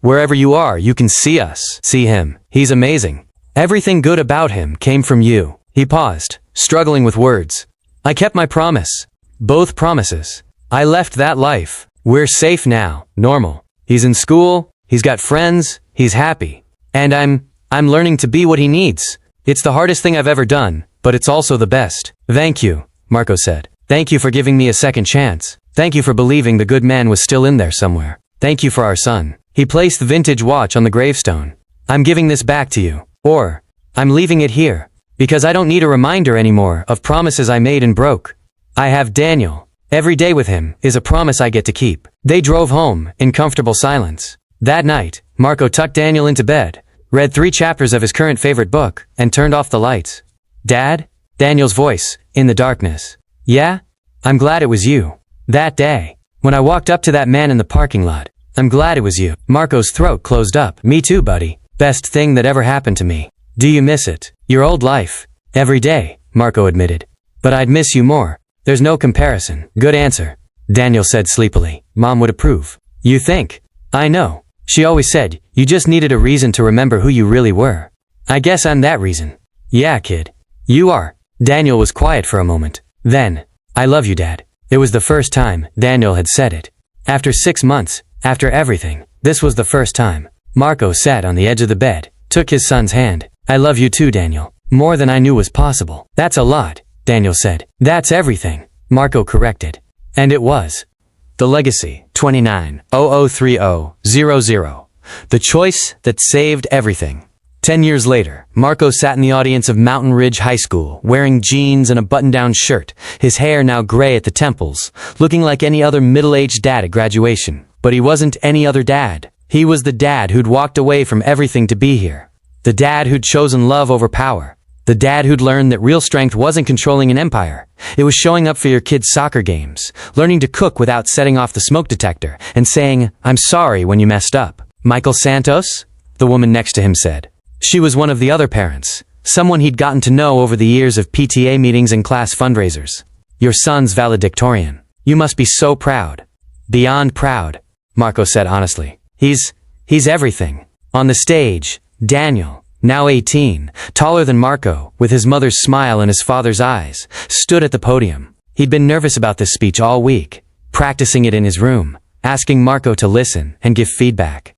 wherever you are, you can see us. See him. He's amazing. Everything good about him came from you. He paused, struggling with words. I kept my promise. Both promises. I left that life. We're safe now. Normal. He's in school. He's got friends. He's happy. And I'm learning to be what he needs. It's the hardest thing I've ever done, but it's also the best. Thank you, Marco said. Thank you for giving me a second chance. Thank you for believing the good man was still in there somewhere. Thank you for our son. He placed the vintage watch on the gravestone. I'm giving this back to you. Or, I'm leaving it here. Because I don't need a reminder anymore of promises I made and broke. I have Daniel. Every day with him is a promise I get to keep. They drove home in comfortable silence. That night, Marco tucked Daniel into bed, read 3 chapters of his current favorite book, and turned off the lights. Dad? Daniel's voice, in the darkness. Yeah? I'm glad it was you. That day, when I walked up to that man in the parking lot, I'm glad it was you. Marco's throat closed up. Me too, buddy. Best thing that ever happened to me. Do you miss it? Your old life. Every day, Marco admitted. But I'd miss you more. There's no comparison. Good answer, Daniel said sleepily. Mom would approve. You think? I know. She always said, you just needed a reason to remember who you really were. I guess I'm that reason. Yeah, kid. You are. Daniel was quiet for a moment. Then, I love you, Dad. It was the first time Daniel had said it. After 6 months, after everything, this was the first time. Marco sat on the edge of the bed, took his son's hand. I love you too, Daniel. More than I knew was possible. That's a lot, Daniel said. That's everything, Marco corrected. And it was. The legacy, 29-0030-00. The choice that saved everything. 10 years later, Marco sat in the audience of Mountain Ridge High School, wearing jeans and a button-down shirt, his hair now gray at the temples, looking like any other middle-aged dad at graduation. But he wasn't any other dad. He was the dad who'd walked away from everything to be here. The dad who'd chosen love over power. The dad who'd learned that real strength wasn't controlling an empire. It was showing up for your kids' soccer games, learning to cook without setting off the smoke detector, and saying, "I'm sorry," when you messed up. Michael Santos? The woman next to him said. She was one of the other parents, someone he'd gotten to know over the years of PTA meetings and class fundraisers. Your son's valedictorian. You must be so proud. Beyond proud, Marco said honestly. He's everything. On the stage, Daniel, now 18, taller than Marco, with his mother's smile in his father's eyes, stood at the podium. He'd been nervous about this speech all week, practicing it in his room, asking Marco to listen and give feedback.